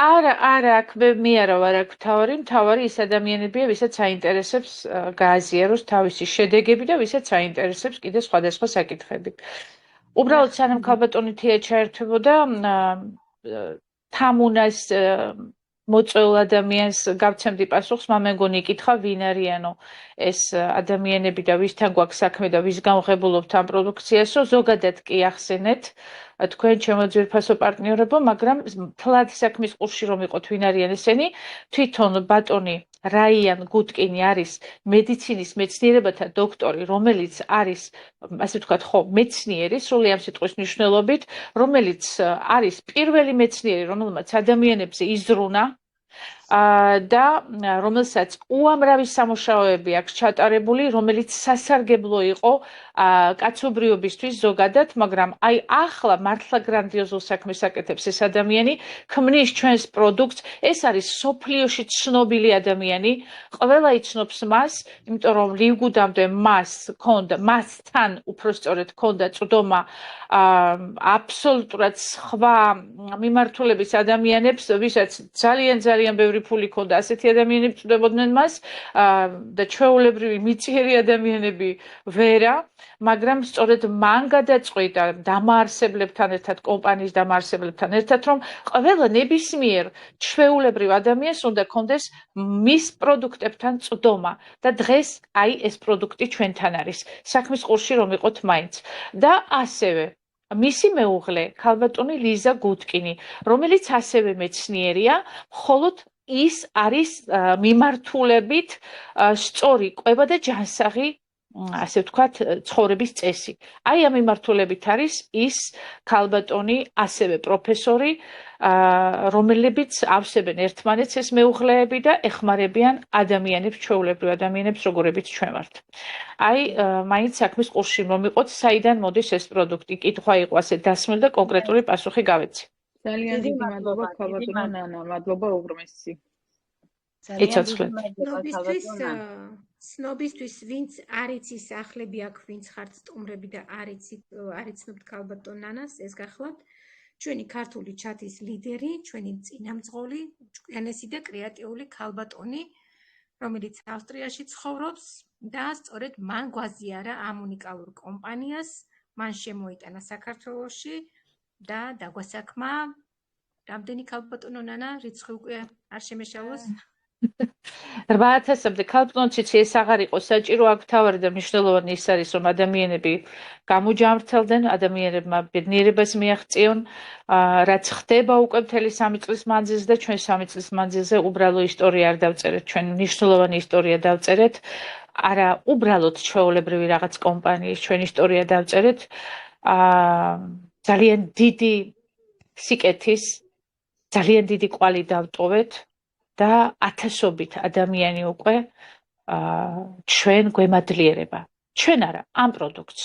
არა, აქ მე არა ვარ აქ მთავარი ის ადამიანებია, ვისაც საინტერესებს გააზიაროს თავისი შედეგები და ვისაც საინტერესებს კიდე სხვადასხვა საკითხები. უბრალოდ სანამ ქალბატონი თეა ჩაერთვებოდა თამუნას მოწვეულ ადამიანს გავცემდი პასუხს, მე მგონი იკითხა ვინ არიანო ეს ადამიანები და ვისთან გვაქვს საქმე და ვის გამღებულობთ ამ პროდუქციასო, ზოგადად კი ახსენეთ თქვენ ჩემო ძვირფასო პარტნიორებო, მაგრამ თლად საქმის ყურში რომ იყოთ ვინ არიან ესენი, თვითონ ბატონი რაიან გუტკინი არის მედიცინის მეცნიერებათა დოქტორი, რომელიც არის, ასე ვთქვათ, მეცნიერი, სრული ამ სიტყვის მნიშვნელობით, რომელიც არის პირველი მეცნიერი, რომელმაც ადამიანებზე იზრუნა და რომელსაც უამრავი სამუშაოები აქვს ჩატარებული, რომელიც სასარგებლო იყო კაცობრიობისთვის ზოგადად, მაგრამ აი ახლა მართლა გრანდიოზულ საქმეს აკეთებს ეს ადამიანი, ქმნის ჩვენს პროდუქტს, ეს არის სოფლიოში ცნობილი ადამიანი, ყველა იცნობს მას, იმიტომ რომ ლივგუდამდე მასთან უпростоრედ ჰქონდა წვდომა აბსოლუტურად სხვა მიმართულების ადამიანებს, ვისაც ძალიან ბევრი ფული ჰქონდა, ასეთი ადამიანები წვდებოდნენ მას და ჩვეულებრივი მიწიერი ადამიანები ვერა, მაგრამ სწორედ მან გადაწყვიტა დამაარსებლებთან ერთად, კომპანიის დამაარსებლებთან ერთად, რომ ყველა ნებისმიერ ჩვეულებრივ ადამიანს უნდა ჰქონდეს მის პროდუქტებთან წვდომა და დღეს აი ეს პროდუქტი ჩვენთან არის. საქმის ყურში რომ იყოთ მაინც. და ასევე მისი მეუღლე, ქალბატონი ლიზა გუტკინი, რომელიც ასევე მეცნიერია, მხოლოდ ის არის მიმართულებით სწორი კვება და ჯანსაღი, ასე ვთქვათ, ცხოვრების წესი. აი ამ მიმართულებით არის ის ქალბატონი, ასევე პროფესორი, რომლებიც ავსებენ ერთმანეთს ეს მეუღლეები და ეხმარებიან ადამიანებს, ჩვეულებრივ ადამიანებს, როგორებიც ჩვენ ვართ. აი, მაინც საქმის ყურში რომ იყოთ, საიდან მოდის ეს პროდუქტი? კითხვა იყო ასე დასმული და კონკრეტული პასუხი გავეცი. ძალიან დიდი მადლობა ქალბატონო ნანა, მადლობა უღრმესი. იცოცხლეთ. ცნობისთვის, ვინც არ იცის ახლები აქ, ვინც ხართ სტუმრები და არ იცნობთ ქალბატონ ნანას, ეს გახლავთ ჩვენი ქართული ჩატის ლიდერი, ჩვენი წინამძღოლი, ჭკვიანესი და კრეატიული ქალბატონი, რომელიც ავსტრიაში ცხოვრობს და სწორედ მან გვაზიარა ამ უნიკალურ კომპანიას, მან შემოიტანა საქართველოში და დაგვასაქმა რამდენი ქალბატონო ნანა, რიცხვი უკვე არ შემეშალოს? 8000-მდე ქალბატონციც ეს აღარ იყო საჭირო, აქ მთავარი და მნიშვნელოვანი ის არის, რომ ადამიანები გამოჯამრთელდნენ, ადამიანებმა ბედნიერებას მიაღწიონ, რაც ხდება უკვე მთელი 3 წლის მანძილზე და ჩვენ 3 წლის მანძილზე უბრალო ისტორია არ დავწერეთ, ჩვენ მნიშვნელოვანი ისტორია დავწერეთ, არა უბრალოდ ჩვეულებრივი რაღაც კომპანიის ჩვენ ისტორია დავწერეთ, ძალიან დიდი სიკეთის, ძალიან დიდი კვალი დავტოვეთ და ათასობით ადამიანი უკვე ჩვენ გვემადლიერება. ჩვენ არა, ამ პროდუქტს.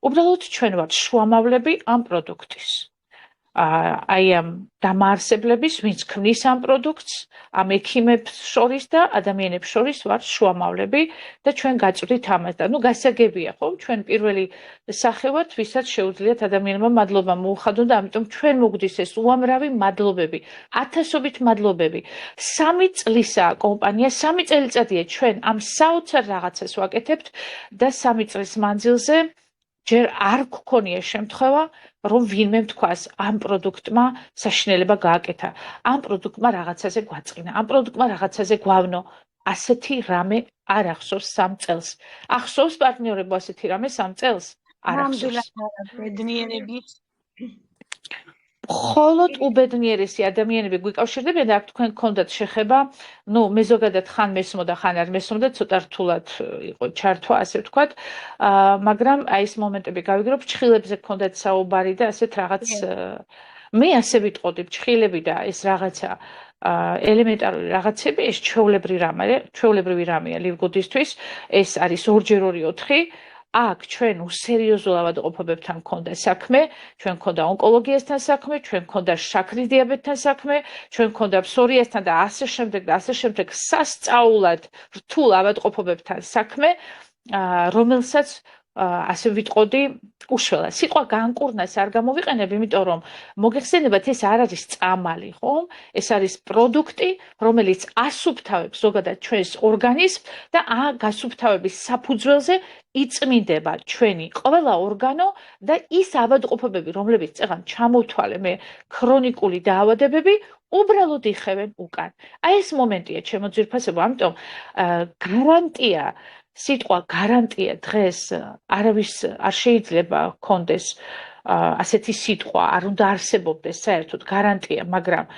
უბრალოდ ჩვენ ვართ შუამავლები ამ პროდუქტის. აი ამ დამაარსებლების, ვინც ქმნის ამ პროდუქტს, ამ ექიმებს შორის და ადამიანებს შორის ვართ შუამავლები და ჩვენ გაწვდით ამას და გასაგებია, ხო? ჩვენ პირველი სახე ვართ, ვისაც შეუძლიათ ადამიანებმა მადლობა მოუხადონ და ამიტომ ჩვენ მოგვდის ეს უამრავი მადლობები, ათასობით მადლობები. 3 წლისაა კომპანია, 3 წელიწადია ჩვენ ამ საოცარ რაღაცას ვაკეთებთ და 3 წლის მანძილზე ჯერ არ გქონია შემთხვევა, რომ ვინმე თქვას ამ პროდუქტმა საშინელება გააკეთა, ამ პროდუქტმა რაღაცაზე გვაწყინა, ამ პროდუქტმა რაღაცაზე გვავნო. ასეთი რამე არ ახსოვს 3 წელს. ახსოვს პარტნიორებო ასეთი რამე 3 წელს? არ ახსოვს. ბედნიერებით. მხოლოდ უბედნიერესი ადამიანები გვიკავშირდებიან და აქ თქვენ გქონდათ შეხება, მე ზოგადად ხან მესმოდა, ხან არ მესმოდა, ცოტა რთულად იყო ჩართვა, ასე ვთქვათ, მაგრამ აი ეს მომენტები გავიგრო, ფრჩხილებზე გქონდათ საუბარი და ასეთ რაღაც მე ასე ვიტყოდი, ფრჩხილები და ეს რაღაცა ელემენტარული რაღაცები, ეს ჩვეულებრივი რამეა ლივგუდისთვის, ეს არის 2x2 4. აქ ჩვენ უსერიოზულავად ყოფობებთან მქონდა საქმე, ჩვენ მქონდა ონკოლოგიასთან საქმე, ჩვენ მქონდა შაქრის დიაბეტთან საქმე, ჩვენ მქონდა ფსორიასთან და ასე შემდეგ სასწაულად რთულ ავადმყოფობებთან საქმე, რომელსაც ასე ვიტყოდი უშველა. სიტყვა განკურნას არ გამოვიყენებ, იმიტომ რომ მოგეხსენებათ ეს არ არის წამალი, ხო? ეს არის პროდუქტი, რომელიც ასუფთავებს ზოგადად ჩვენს ორგანიზმს და გასუფთავების საფუძველზე იწმინდება ჩვენი ყველა ორგანო და ის ავადმყოფობები, რომლებიც წეღან ჩამოვთვალე მე ქრონიკული დაავადებები, უბრალოდ იხევენ უკან. აი ეს მომენტია ჩემო ძვირფასებო, ამიტომ გარანტია სიტყვა გარანტია დღეს არავის არ შეიძლება ჰქონდეს ასეთი სიტყვა, არ უნდა არსებობდეს საერთოდ გარანტია, მაგრამ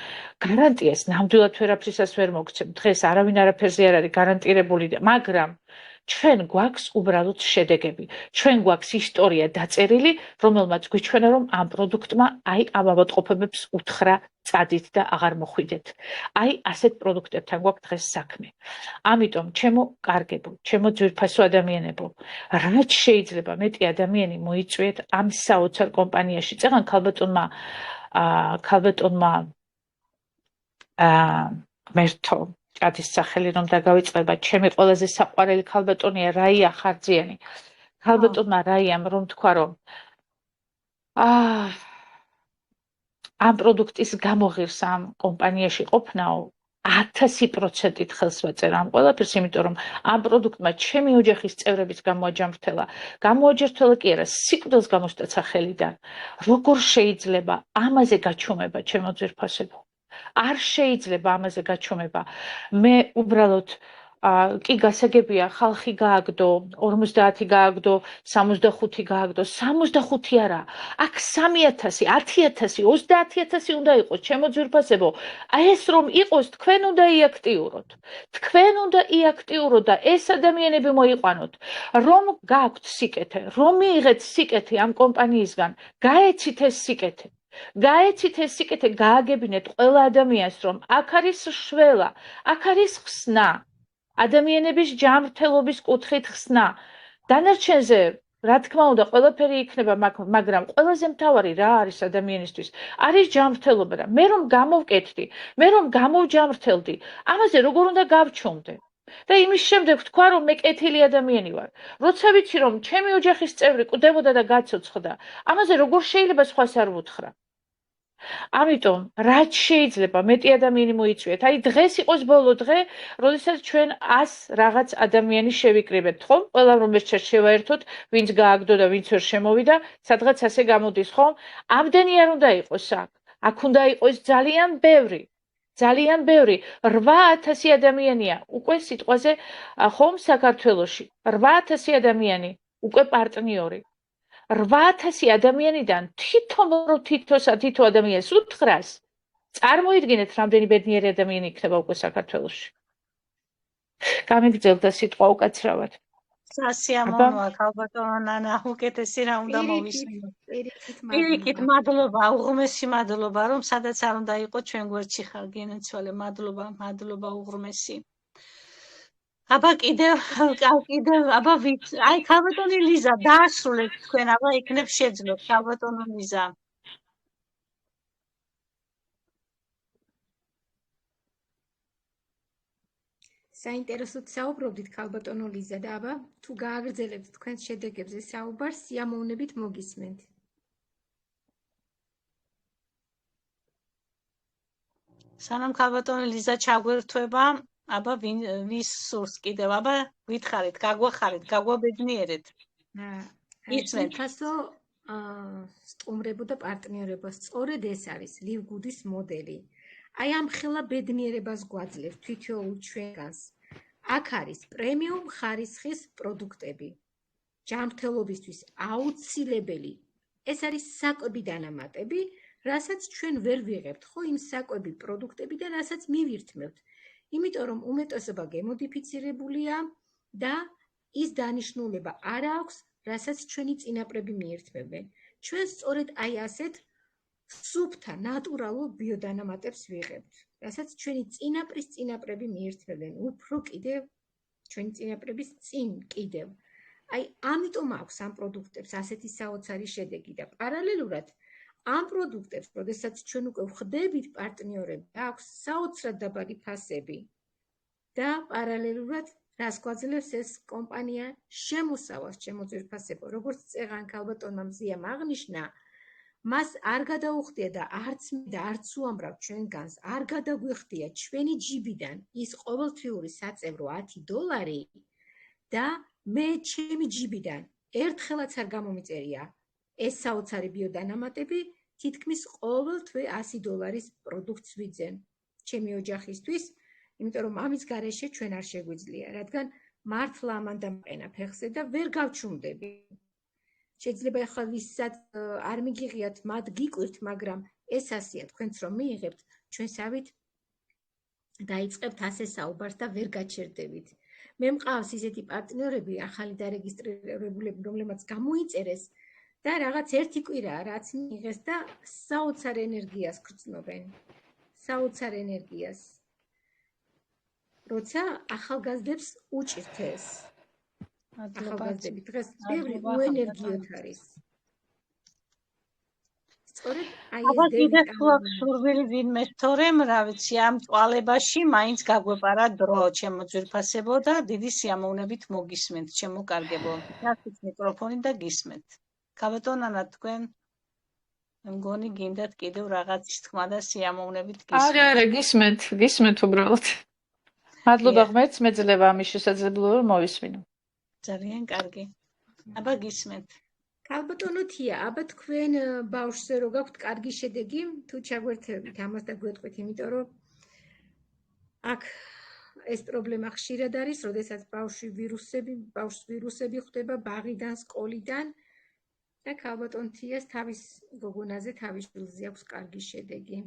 გარანტიას ნამდვილად ვერაფრისას ვერ მოგცემ. დღეს არავინ არაფერზე არ არის გარანტირებული, მაგრამ ჩვენ გვაქვს უბრალოდ შედეგები. ჩვენ გვაქვს ისტორია დაწერილი, რომელმაც გვიჩვენა, რომ ამ პროდუქტმა აი ამ ავადმყოფობებს უთხრა წადით და აღარ მოხვიდეთ. აი ასეთ პროდუქტებთან გვაქვს დღეს საქმე. ამიტომ ჩემო კარგებო, ჩემო ძვირფასო ადამიანებო, რაც შეიძლება მეტი ადამიანი მოიწვიეთ ამ საოცარ კომპანიაში. წეღან ქალბატონმა ღმერთო ჭადის სახელი რომ დაგავიწყება, ჩემი ყველაზე საყვარელი ქალბატონია რაია ხარძიანი. ქალბატონმა რაიამ რომ თქვა, რომ ამ პროდუქტის გამოღირს ამ კომპანიაში ყოფნაო 1000%-ით ხელს ვაწერა ამ ყველაფერს, იმიტომ რომ ამ პროდუქტმა ჩემი ოჯახის წევრების გამოაჯამრთელა კი არა, სიკვდილს გამოსტაცა ხელიდან. როგორ შეიძლება ამაზე გაჩუმება, ჩემო ძვირფასებო? არ შეიძლება ამაზე გაჩუმება. მე უბრალოდ კი გასაგებია, ხალხი გააგდო, 50 გააგდო, 65 გააგდო, 65 არა. აქ 3000, 10000, 30000 უნდა იყოს, ჩემო ძვირფასებო. აი ეს რომ იყოს, თქვენ უნდა იაქტიუროთ. თქვენ უნდა იაქტიუროთ და ეს ადამიანები მოიყვანოთ. რომ გაქვთ სიკეთე, რომ მიიღეთ სიკეთე ამ კომპანიისგან, გაეცით ეს სიკეთე. გაეცით ეს სიკეთე, გააგებინეთ ყველა ადამიანს, რომ აქ არის შველა, აქ არის ხსნა. ადამიანების ჯანმრთელობის კუთხით ხსნა. დანარჩენზე, რა თქმა უნდა, ყველაფერი იქნება, მაგრამ ყველაზე მთავარი რა არის ადამიანისთვის? არის ჯანმრთელობა და მე რომ გამოვკეთდი, მე რომ გამოვჯანმრთელდი, ამაზე როგორ უნდა გავჩუმდე? და იმის შემდეგ ვთქვა, რომ მე კეთილი ადამიანი ვარ. როცა ვიცი, რომ ჩემი ოჯახის წევრი კვდებოდა და გაცოცხლდა, ამაზე როგორ შეიძლება სხვას არ ვუთხრა? ამიტომ რაც შეიძლება მეტი ადამიანი მოიწვიეთ. აი დღეს იყოს ბოლო დღე, როდესაც ჩვენ 100 რაღაც ადამიანი შევიკრიბებთ, ხომ? ყველა რომ ეს შევაერთოთ, ვინც გააგდო და ვინც ვერ შემოვიდა, სადღაც ასე გამოდის, ხომ? ამდენი არ უნდა იყოს აქ. აქ უნდა იყოს ძალიან ბევრი. ძალიან ბევრი 8000 ადამიანია უკვე სიტყვაზე ხომ საქართველოში 8000 ადამიანი უკვე პარტნიორი 8000 ადამიანიდან თითო ადამიანს უთხრას წარმოიდგინეთ რამდენი ბედნიერი ადამიანი იქნება უკვე საქართველოში გამიგრძელდა სიტყვა უკაცრავად სასიამოვნოა ქალბატონო ნანა უკეთესი რა უნდა მოვისმინო პირიქით მადლობა უღრმესი მადლობა რომ სადაც არ უნდა იყო ჩვენ გვერდში ხარ გენაცვალე მადლობა უღრმესი აბა კიდევ აბა ვით აი ქალბატონი ლიზა დაასრულეთ თქვენ აბა იქნებ შეძლოთ ქალბატონო ლიზა საინტერესოდ საუბრობდით ქალბატონო ლიზა და აბა თუ გააგრძელებთ თქვენს შედეგებზე საუბარს, სიამოვნებით მოგისმენთ. სანამ ქალბატონი ლიზა ჩაგვერთვება, აბა ვის სურს კიდევ, აბა გითხარით, გაგვახარით, გაგვაბედნიერეთ. ისმენთ. ფასო სტუმრებო და პარტნიორებო, სწორედ ეს არის ლივგუდის მოდელი. აი ამ ხელა ბედნიერებას გვაძლევს თითოეულ ჩვენგანს. აქ არის პრემიუმ ხარისხის პროდუქტები. ჯანმრთელობისთვის აუცილებელი. ეს არის საკვები დანამატები, რასაც ჩვენ ვერ ვიღებთ, ხო, იმ საკვები პროდუქტებიდან, რასაც მივირთმევთ. იმიტომ რომ უმეტესობა გემოდიფიცირებულია და ის დანიშნულება არ აქვს, რასაც ჩვენი წინაპრები მიირთმევდნენ. ჩვენ სწორედ აი ასეთ სუფთა ნატურალურ ბიოდანამატებს ვიღებთ, რასაც ჩვენი წინაპრის წინაპრები მიირთმევდნენ, უფრო კიდევ ჩვენი წინაპრების წინ კიდევ. აი ამიტომ აქვს ამ პროდუქტებს ასეთი საოცარი შედეგი და პარალელურად ამ პროდუქტებს, როდესაც ჩვენ უკვე ვხდებით პარტნიორები, აქვს საოცრად დაბალი ფასები და პარალელურად რას გვაძლევს ეს კომპანია შემოსავალს ჩემოძვირფასებო, როგორც წეღან ქალბატონმა მზიამ აღნიშნა, მას არ გადაუხდია და არც მე და არც უამრავ ჩვენგანს არ გადაგვიხდია ჩვენი ჯიბიდან ის ყოველთვიური საწევრო $10 და მე ჩემი ჯიბიდან ერთხელაც არ გამომიწერია ეს საოცარი ბიოდანამატები, თითქმის ყოველთვე $100 პროდუქტს ვიძენ ჩემი ოჯახისთვის, იმიტომ რომ ამის გარეშე ჩვენ არ შეგვიძლია, რადგან მართლა ამან დამყენა ფეხზე და ვერ გავჩუმდები. შეიძლება ახლა ვისაც არ მიგიღიათ, მათ გიკვირთ, მაგრამ ეს ასია, თქვენც რომ მიიღებთ, ჩვენსავით დაიწყებთ ასე საუბარს და ვერ გაჩერდებით. მე მყავს ისეთი პარტნიორები, ახალი დარეგისტრირებულები, რომლებმაც გამოიწერეს და რაღაც ერთი კვირაა, რაც მიიღეს და საოცარ ენერგიას გრძნობენ. საოცარ ენერგიას. როცა ახალგაზრდებს უჭირთ ეს. ახალგაზრდები დღეს ბევრი უენერგიოთ არის. სწორედ აი ეს აბა კიდევ გვაქვს სურვილი ვინმე თორემ რა ვიცი ამ წვალებაში მაინც გაგვეპარა დრო ჩემო ძვირფასებო და დიდი სიამოვნებით მოგისმენთ ჩემო კარგებო. გასვით მიკროფონი და გისმენთ. ქალბატონანა თქვენ მგონი გინდათ კიდევ რაღაც თქმა და სიამოვნებით გისმენთ. არა, გისმენთ უბრალოდ. მადლობა ღმერთს მეძლევა ამის შესაძლებლობა რომ მოვისმინო. ძალიან კარგი. აბა გისმენთ. ქალბატონო თია, აბა თქვენ ბავშვზე რო გაქვთ კარგი შედეგი, თუ ჩაგვერთებით ამას და გვეტყვით, იმიტომ რომ აქ ეს პრობლემა ხშირად არის, როდესაც ბავშვი ვირუსები ხვდება ბაღიდან, სკოლიდან და ქალბატონ თიას თავის გოგონაზე, თავის შვილზე აქვს კარგი შედეგი.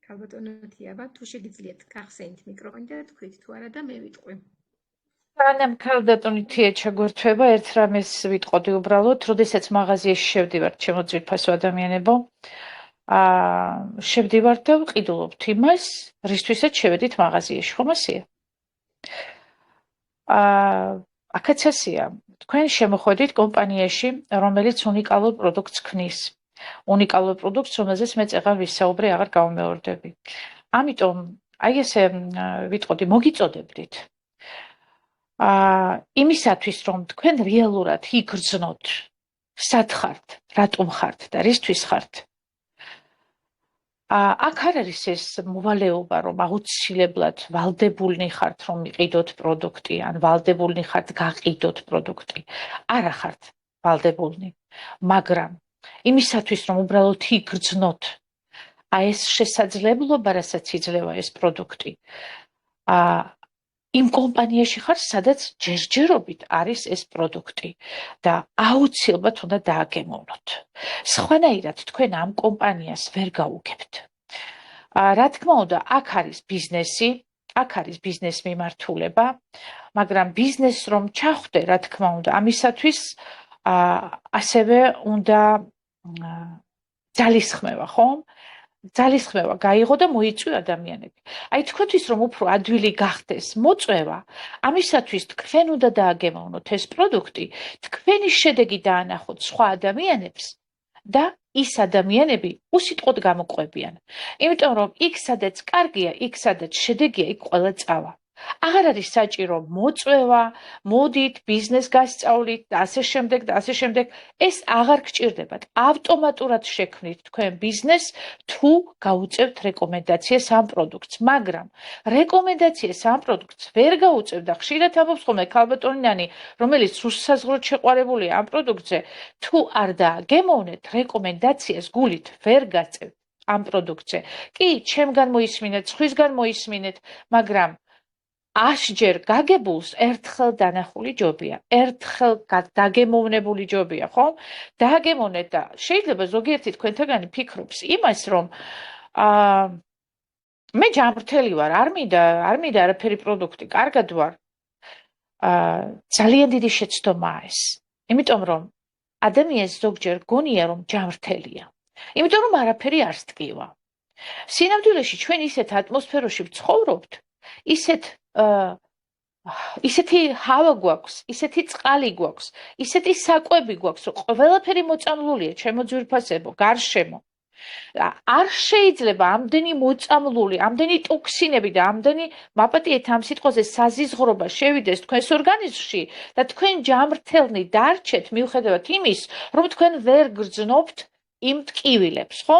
ქალბატონო თია, აბა თუ შეგიძლიათ გახსენით მიკროფონი და თქვით თუ არა და მე ვიტყვი. სანამ ქალბატონი თია ჩაგვერთვება, ერთ რამეს ვიტყოდი უბრალოდ, როდესაც მაღაზიაში შევდივართ ჩემო ძვირფასო ადამიანებო, შევდივართ და ვყიდულობთ იმას, რისთვისაც შევედით მაღაზიაში, ხომ ასეა? აქაც ასეა. თქვენ შემოხვედით კომპანიაში, რომელიც უნიკალურ პროდუქტს ქმნის. უნიკალურ პროდუქტს, რომელზეც მე წეღან ვისაუბრე, აღარ გავმეორდები. ამიტომ, აი ესე ვიტყოდი, მოგიწოდებდით. იმისათვის, რომ თქვენ რეალურად იგრძნოთ, სად ხართ, რატომ ხართ და რისთვის ხართ. აქ არ არის ეს მოვალეობა, რომ აუცილებლად ვალდებულნი ხართ, რომ იყიდოთ პროდუქტი, ან ვალდებულნი ხართ გაყიდოთ პროდუქტი. არა ხართ ვალდებულნი, მაგრამ იმისათვის, რომ უბრალოდ იგრძნოთ ეს შესაძლებლობა, რასაც იძლევა ეს პროდუქტი, იმ კომპანიაში ხარ, სადაც ჯერჯერობით არის ეს პროდუქტი და აუცილებლად უნდა დააგემოვნოთ. სხვანაირად თქვენ ამ კომპანიას ვერ გაუგებთ. რა თქმა უნდა, აქ არის ბიზნესი, აქ არის ბიზნეს მიმართულება, მაგრამ ბიზნესს რომ ჩახვდე, რა თქმა უნდა, ამისათვის ასევე უნდა ძალისხმევა, ხომ? ძალისხმევა გაიღო და მოიწვიო ადამიანები. აი თქვენთვის რომ უფრო ადვილი გახდეს მოწვევა, ამისათვის თქვენ უნდა დააგემოვნოთ ეს პროდუქტი, თქვენი შედეგი დაანახოთ სხვა ადამიანებს და ის ადამიანები უსიტყვოდ გამოყვებიან. იმიტომ რომ იქ სადაც კარგია, იქ სადაც შედეგია, იქ ყველა წავა. აღარ არის საჭირო მოწვევა, მოდით, ბიზნეს გასწავლით და ასე შემდეგ და ასე შემდეგ. ეს აღარ გჭირდებათ. ავტომატურად შექმნით თქვენ ბიზნესს თუ გაუწევთ რეკომენდაციას ამ პროდუქტს, მაგრამ რეკომენდაციას ამ პროდუქტს ვერ გაუწევთ და ხშირად ამბობს ხოლმე ქალბატონი ნანი, რომელიც უსაზღვროდ შეყვარებულია ამ პროდუქტზე, თუ არ დააგემოვნეთ რეკომენდაციას გულით ვერ გაწევთ ამ პროდუქტზე. კი, ჩემგან მოისმინეთ, სხვისგან მოისმინეთ, მაგრამ 100-ჯერ გაგებულს ერთხელ დანახული ჯობია, ერთხელ დაგემოვნებული ჯობია, ხო? დააგემოვნეთ და შეიძლება ზოგიერთი თქვენთაგანი ფიქრობს იმას, რომ მე ჯანმრთელი ვარ, არ მინდა არაფერი პროდუქტი, კარგად ვარ. ძალიან დიდი შეცდომაა ეს. იმიტომ რომ ადამიანს ზოგჯერ გონია რომ ჯანმრთელია. იმიტომ რომ არაფერი არ სტკივა. სინამდვილეში ჩვენ ისეთ ატმოსფეროში ვცხოვრობთ, ისეთი ჰავა გვაქვს, ისეთი წყალი გვაქვს, ისეთი საკვები გვაქვს, რომ ყველაფერი მოწამლულია, ჩემო ძვირფასებო, გარშემო. არ შეიძლება ამდენი მოწამლული, ამდენი ტოქსინები და ამდენი მაპატიეთ ამ სიტყვაზე საზიზღრობა შევიდეს თქვენს ორგანიზმში და თქვენ ჯანმრთელნი დარჩეთ მიუხედავად იმის, რომ თქვენ ვერ გრძნობთ იმ ტკივილებს, ხო?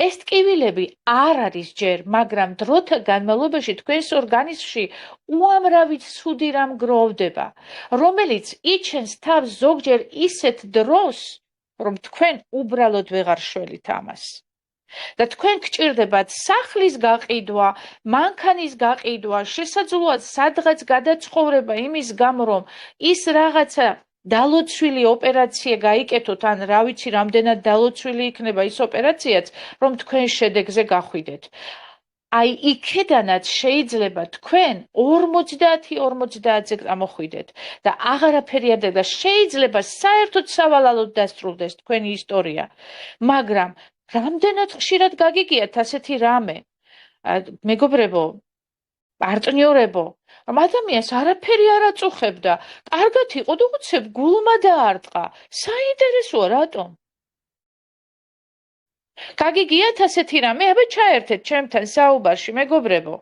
ეს ტკივილები არ არის ჯერ, მაგრამ დროთა განმავლობაში თქვენს ორგანიზმში უამრავი ცუდი რამ გროვდება, რომელიც იჩენს თავს ზოგჯერ ისეთ დროს, რომ თქვენ უბრალოდ ვეღარ შველით ამას. და თქვენ გჭირდებათ სახლის გაყიდვა, მანქანის გაყიდვა, შესაძლოა სადღაც გადაცხოვრება იმის გამო, რომ ის რაღაცა დალოცვილი ოპერაცია გაიკეთოთ, ან რა ვიცი, რამდენად დალოცვილი იქნება ის ოპერაციაც, რომ თქვენ შედეგზე გახვიდეთ. აი იქედანაც შეიძლება თქვენ 50-50-ზე გამოხვიდეთ და აღარაფერი არ და შეიძლება საერთოდ სავალალოდ დასრულდეს თქვენი ისტორია. მაგრამ რამდენად ხშირად გაგიგიათ ასეთი რამე, მეგობრებო, პარტნიორებო, რომ ადამიანს არაფერი არ აწუხებდა, კარგად იყო და უცებ გულმა დაარტყა. საინტერესოა რატომ? გაგიგიათ ასეთი რამე, აბა ჩაერთეთ ჩემთან საუბარში, მეგობრებო.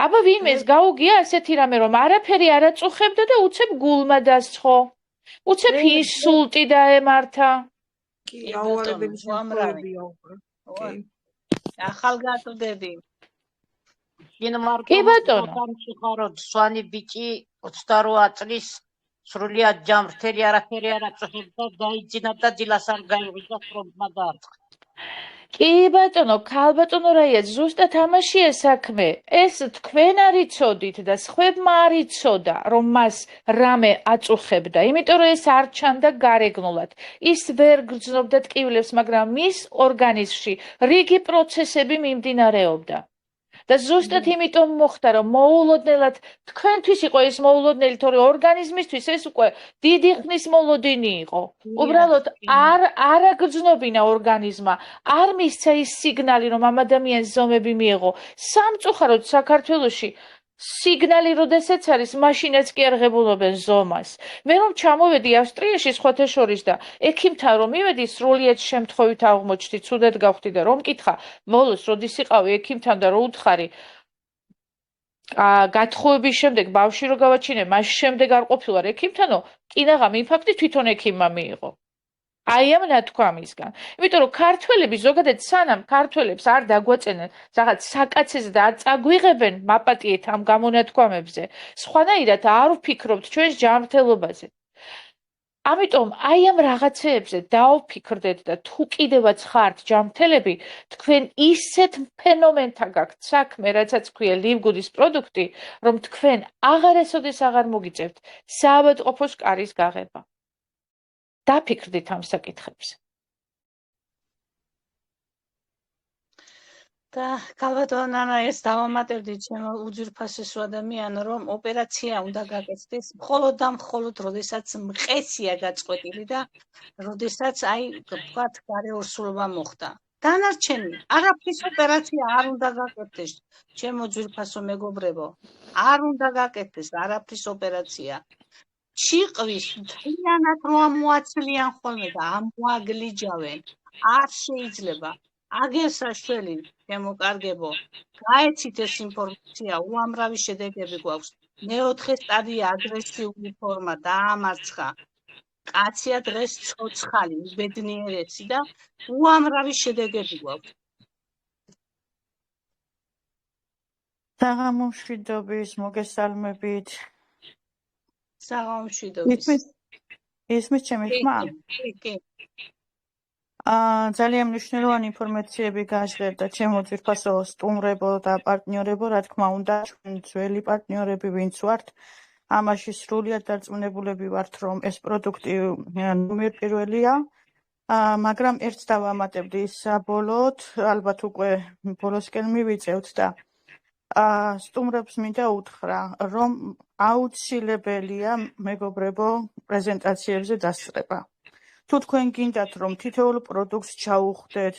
აბა ვინმეს გაუგია ასეთი რამე, რომ არაფერი არ აწუხებდა და უცებ გულმა დასცხო. უცებ ინსულტი დაემართა. კი, აუარებელი შემთხვევებია უკვე. ახალგაზრდები. ინმარკომსიხაროდ სვანი ბიჭი 28 წლის სრულიად ჯანმრთელი არაფერი არ აწუხებდა, დაიძინა და დილას არ გაივიდა ფრონტმა დაარტყა. კი ბატონო, ქალბატონო რაია, ზუსტად ამაშია საქმე. ეს თქვენ არ იცოდით და სხვებმა არ იცოდა, რომ მას რამე აწუხებდა, იმიტომ რომ ეს არ ჩანდა გარეგნულად. ის ვერ გრძნობდა ტკივილებს, მაგრამ მის ორგანიზმში რიგი პროცესები მიმდინარეობდა. და ზუსტად იმიტომ მოხდა, რომ მოულოდნელად თქვენთვის იყო ეს მოულოდნელი, თორე ორგანიზმისთვის ეს უკვე დიდი ხნის მოლოდინი იყო. უბრალოდ არ აგრძნობინა ორგანიზმა, არ მისცა ის სიგნალი, რომ ამ ადამიანს ზომები მიეღო. სამწუხაროდ საქართველოში სიგნალი როდესაც არის, მაშინაც კი არ ღებულობენ ზომას. მე რომ ჩამოვედი ავსტრიაში სხვათა შორის და ექიმთან რომ მივედი, სრულიად შემთხვევით აღმოჩნდი, ცუდად გავხდი და რომ მკითხა, ბოლოს როდის იყავი ექიმთან და რო უთხარი, გათხოვების შემდეგ ბავშვი რო გავაჩინე, მას შემდეგ არ ყოფილვარ ექიმთანო, კინაღამ ინფარქტი თვითონ ექიმმა მიიღო. აი ამ ნათქვამისგან. იმიტომ რომ ქართველები ზოგადად სანამ ქართველებს არ დაგვაწენენ რაღაც საკაცეზე და არ წაგვიღებენ მაპატიეთ ამ გამონათქვამებზე, სხვანაირად არ ვფიქრობთ ჩვენს ჯანმრთელობაზე. ამიტომ აი ამ რაღაცეებზე დავფიქრდეთ და თუ კიდევაც ხართ ჯანმრთელები, თქვენ ისეთ ფენომენთან გაქვთ საქმე, რასაც ქვია ლივგუდის პროდუქტი, რომ თქვენ აღარასოდეს აღარ მოგიწევთ საავადმყოფოს კარის გაღება. დაფიქრდით ამ საკითხებზე. და ქალბატონო ნანა, ეს დავამატებდი ჩემო უძვირფასესო ადამიანო, რომ ოპერაცია უნდა გაკეთდეს მხოლოდ და მხოლოდ, როდესაც მყესია გაწყვეტილი და როდესაც აი ვთქვათ, გარეორსულობა მოხდა. დანარჩენი არაფრის ოპერაცია არ უნდა გაკეთდეს, ჩემო ძვირფასო მეგობრებო, არ უნდა გაკეთდეს არაფრის ოპერაცია. ჩიყვის მთლიანად რო ამოაცლიან ხოლმე და ამოაგლიჯავენ. არ შეიძლება. აგერ საშველი, შემოკარგებო, გაეცით ეს ინფორმაცია, უამრავი შედეგები გვაქვს. მეოთხე სტადია აგრესიული ფორმა დაამარცხა. კაცია დღეს ცოცხალი, უბედნიერესი და უამრავი შედეგები გვაქვს. საღამომშვიდობის, მოგესალმებით. საღამომშვიდობის. ისმის ჩემი ხმა? კი. ძალიან მნიშვნელოვანი ინფორმაციები გაჟღერდა ჩემო ძვირფასო სტუმრებო და პარტნიორებო, რა თქმა უნდა, ჩვენ ძველი პარტნიორები ვინც ვართ, ამაში სრულიად დარწმუნებულები ვართ, რომ ეს პროდუქტი ნომერ პირველია, მაგრამ ერთს დავამატებდი ის საბოლოოდ, ალბათ უკვე ბოლოსკენ მივიწევთ და სტუმრებს მინდა უთხრა, რომ აუცილებელია მეგობრებო პრეზენტაციებზე დასწრება. თუ თქვენ გინდათ, რომ თითოეულ პროდუქტს ჩაუხდეთ,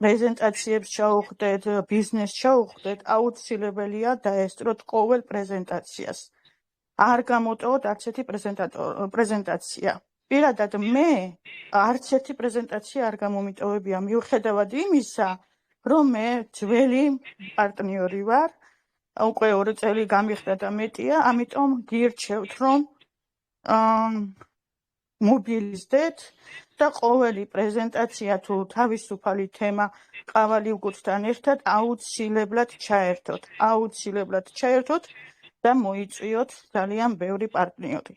პრეზენტაციებს ჩაუხდეთ, ბიზნესს ჩაუხდეთ, აუცილებელია დაესწროთ ყოველ პრეზენტაციას. არ გამოტოვოთ არც ერთი პრეზენტაცია. პირადად მე არც ერთი პრეზენტაცია არ გამომიტოვებია, მიუხედავად იმისა, რომ მე ძველი პარტნიორი ვარ, უკვე 2 წელი გამიხდა და მეტია, ამიტომ გირჩევთ, რომ მობილიზდეთ და ყოველი პრეზენტაცია თუ თავისუფალი თემა ყავალი უგუთთან ერთად აუცილებლად ჩაერთოთ და მოიწვიოთ ძალიან ბევრი პარტნიორი.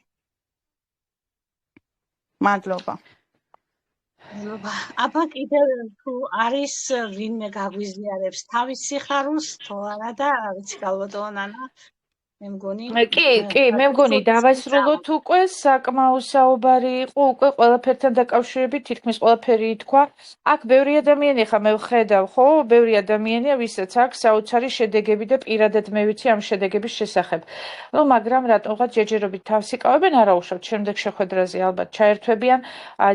მადლობა. აბა კიდევ თუ არის ვინმე გაგვიზიარებს თავის სიხარულს თუ არა და რა ვიცი გალბატონო ნანა მე მგონი დავასრულოთ უკვე საკმაო საუბარი იყო უკვე ყველაფერთან დაკავშირებით თითქმის ყველაფერი ითქვა აქ ბევრი ადამიანი ხა მე ვხედავ ხო ბევრი ადამიანია ვისაც აქვს საოცარი შედეგები და პირადად მე ვიცი ამ შედეგების შესახებ ну მაგრამ რატომღაც ჯერჯერობით თავს იკავებენ არაუშავთ შემდეგ შეხვედრაზე ალბათ ჩაერთვებიან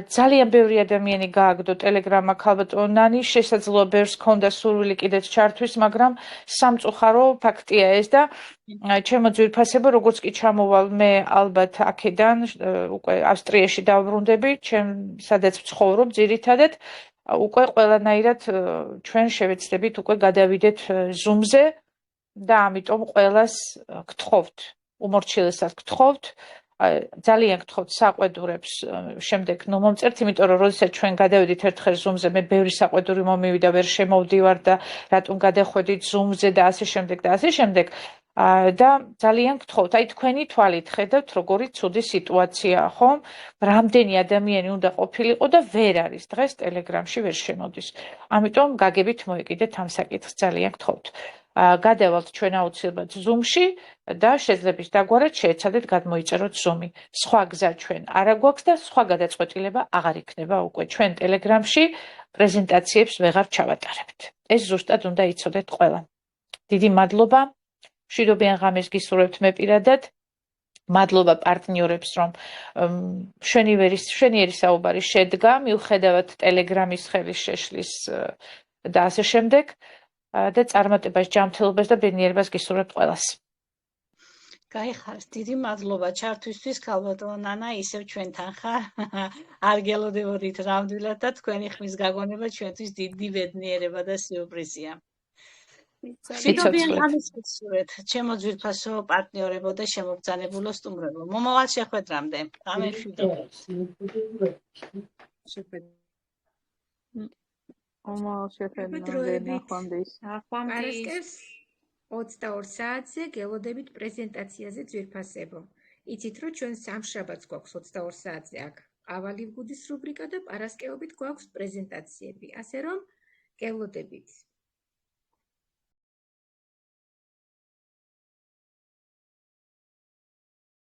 ძალიან ბევრი ადამიანი გააგდო ტელეგრამ აქ ალბათ ნანი შესაძლოა ბევრს ქონდა სურვილი კიდეც ჩართვის მაგრამ სამწუხარო ფაქტია ეს და ჩემო ძვირფასებო როგორც კი ჩამოვალ მე ალბათ აქედან უკვე ავსტრიაში დავბრუნდები ჩემ სადაც ვცხოვრობ ძირითადად უკვე ყველანაირად ჩვენ შევეცდებით უკვე გადავიდეთ Zoom-ზე და ამიტომ ყველას გთხოვთ უმორჩილესად გთხოვთ ძალიან გთხოვთ საყვედურებს შემდეგ ნუ მომწერთ იმიტომ რომ როდესაც ჩვენ გადავიდით ერთხელ Zoom-ზე მე ბევრი საყვედური მომივიდა ვერ შემოვდივარ და რატომ გადახვედით Zoom-ზე და ასე შემდეგ და ძალიან გთხოვთ, აი თქვენი თვალით ხედავთ, როგორი ცუდი სიტუაციაა, ხომ? რამდენი ადამიანი უნდა ყოფილიყო და ვერ არის დღეს ტელეგრამში ვერ შემოდის. ამიტომ გაგებით მოეკიდეთ ამ საკითხს, ძალიან გთხოვთ. გადავალთ ჩვენ აუცილებლად Zoom-ში და შეძლებს დაგვარად შეეცადეთ გადმოიწეროთ Zoom-ი. სხვა გზა ჩვენ არ აგვაქვს და სხვა გადაწყვეტილება აღარ იქნება უკვე ჩვენ ტელეგრამში პრეზენტაციებს ვეღარ ჩავატარებთ. ეს ზუსტად უნდა იცოდეთ ყველა. დიდი მადლობა. მშვიდობიან ღამეს გისურვებთ მე პირადად. მადლობა პარტნიორებს, რომ შვენიერი საუბარი შედგა, მიუხედავად ტელეგრამის ხელის შეშლის და ასე შემდეგ და წარმატებას, ჯანმრთელობას და ბედნიერებას გისურვებთ ყველას. გაიხარეთ, დიდი მადლობა ჩართვისთვის, გალბატონო ნანა, ისევ ჩვენთან ხარ. არ გელოდებოდით ნამდვილად და თქვენი ხმის გაგონება ჩვენთვის დიდი ბედნიერება და სიურპრიზია. მშვიდობიან ღამეს გისურვებთ, ჩემო ძვირფასო პარტნიორებო და შემოგზანებულო სტუმრებო. მომავალ შეხვედრამდე. ღამე მშვიდობთ. მომავალ შეხვედრამდე ნახვამდის. პარასკევს 22 საათზე გელოდებით პრეზენტაციაზე ძვირფასებო. იცით რომ ჩვენ სამშაბათს გვაქვს 22 საათზე აქ ყავალი ვგუდის რუბრიკა და პარასკევობით გვაქვს პრეზენტაციები. ასე რომ გელოდებით.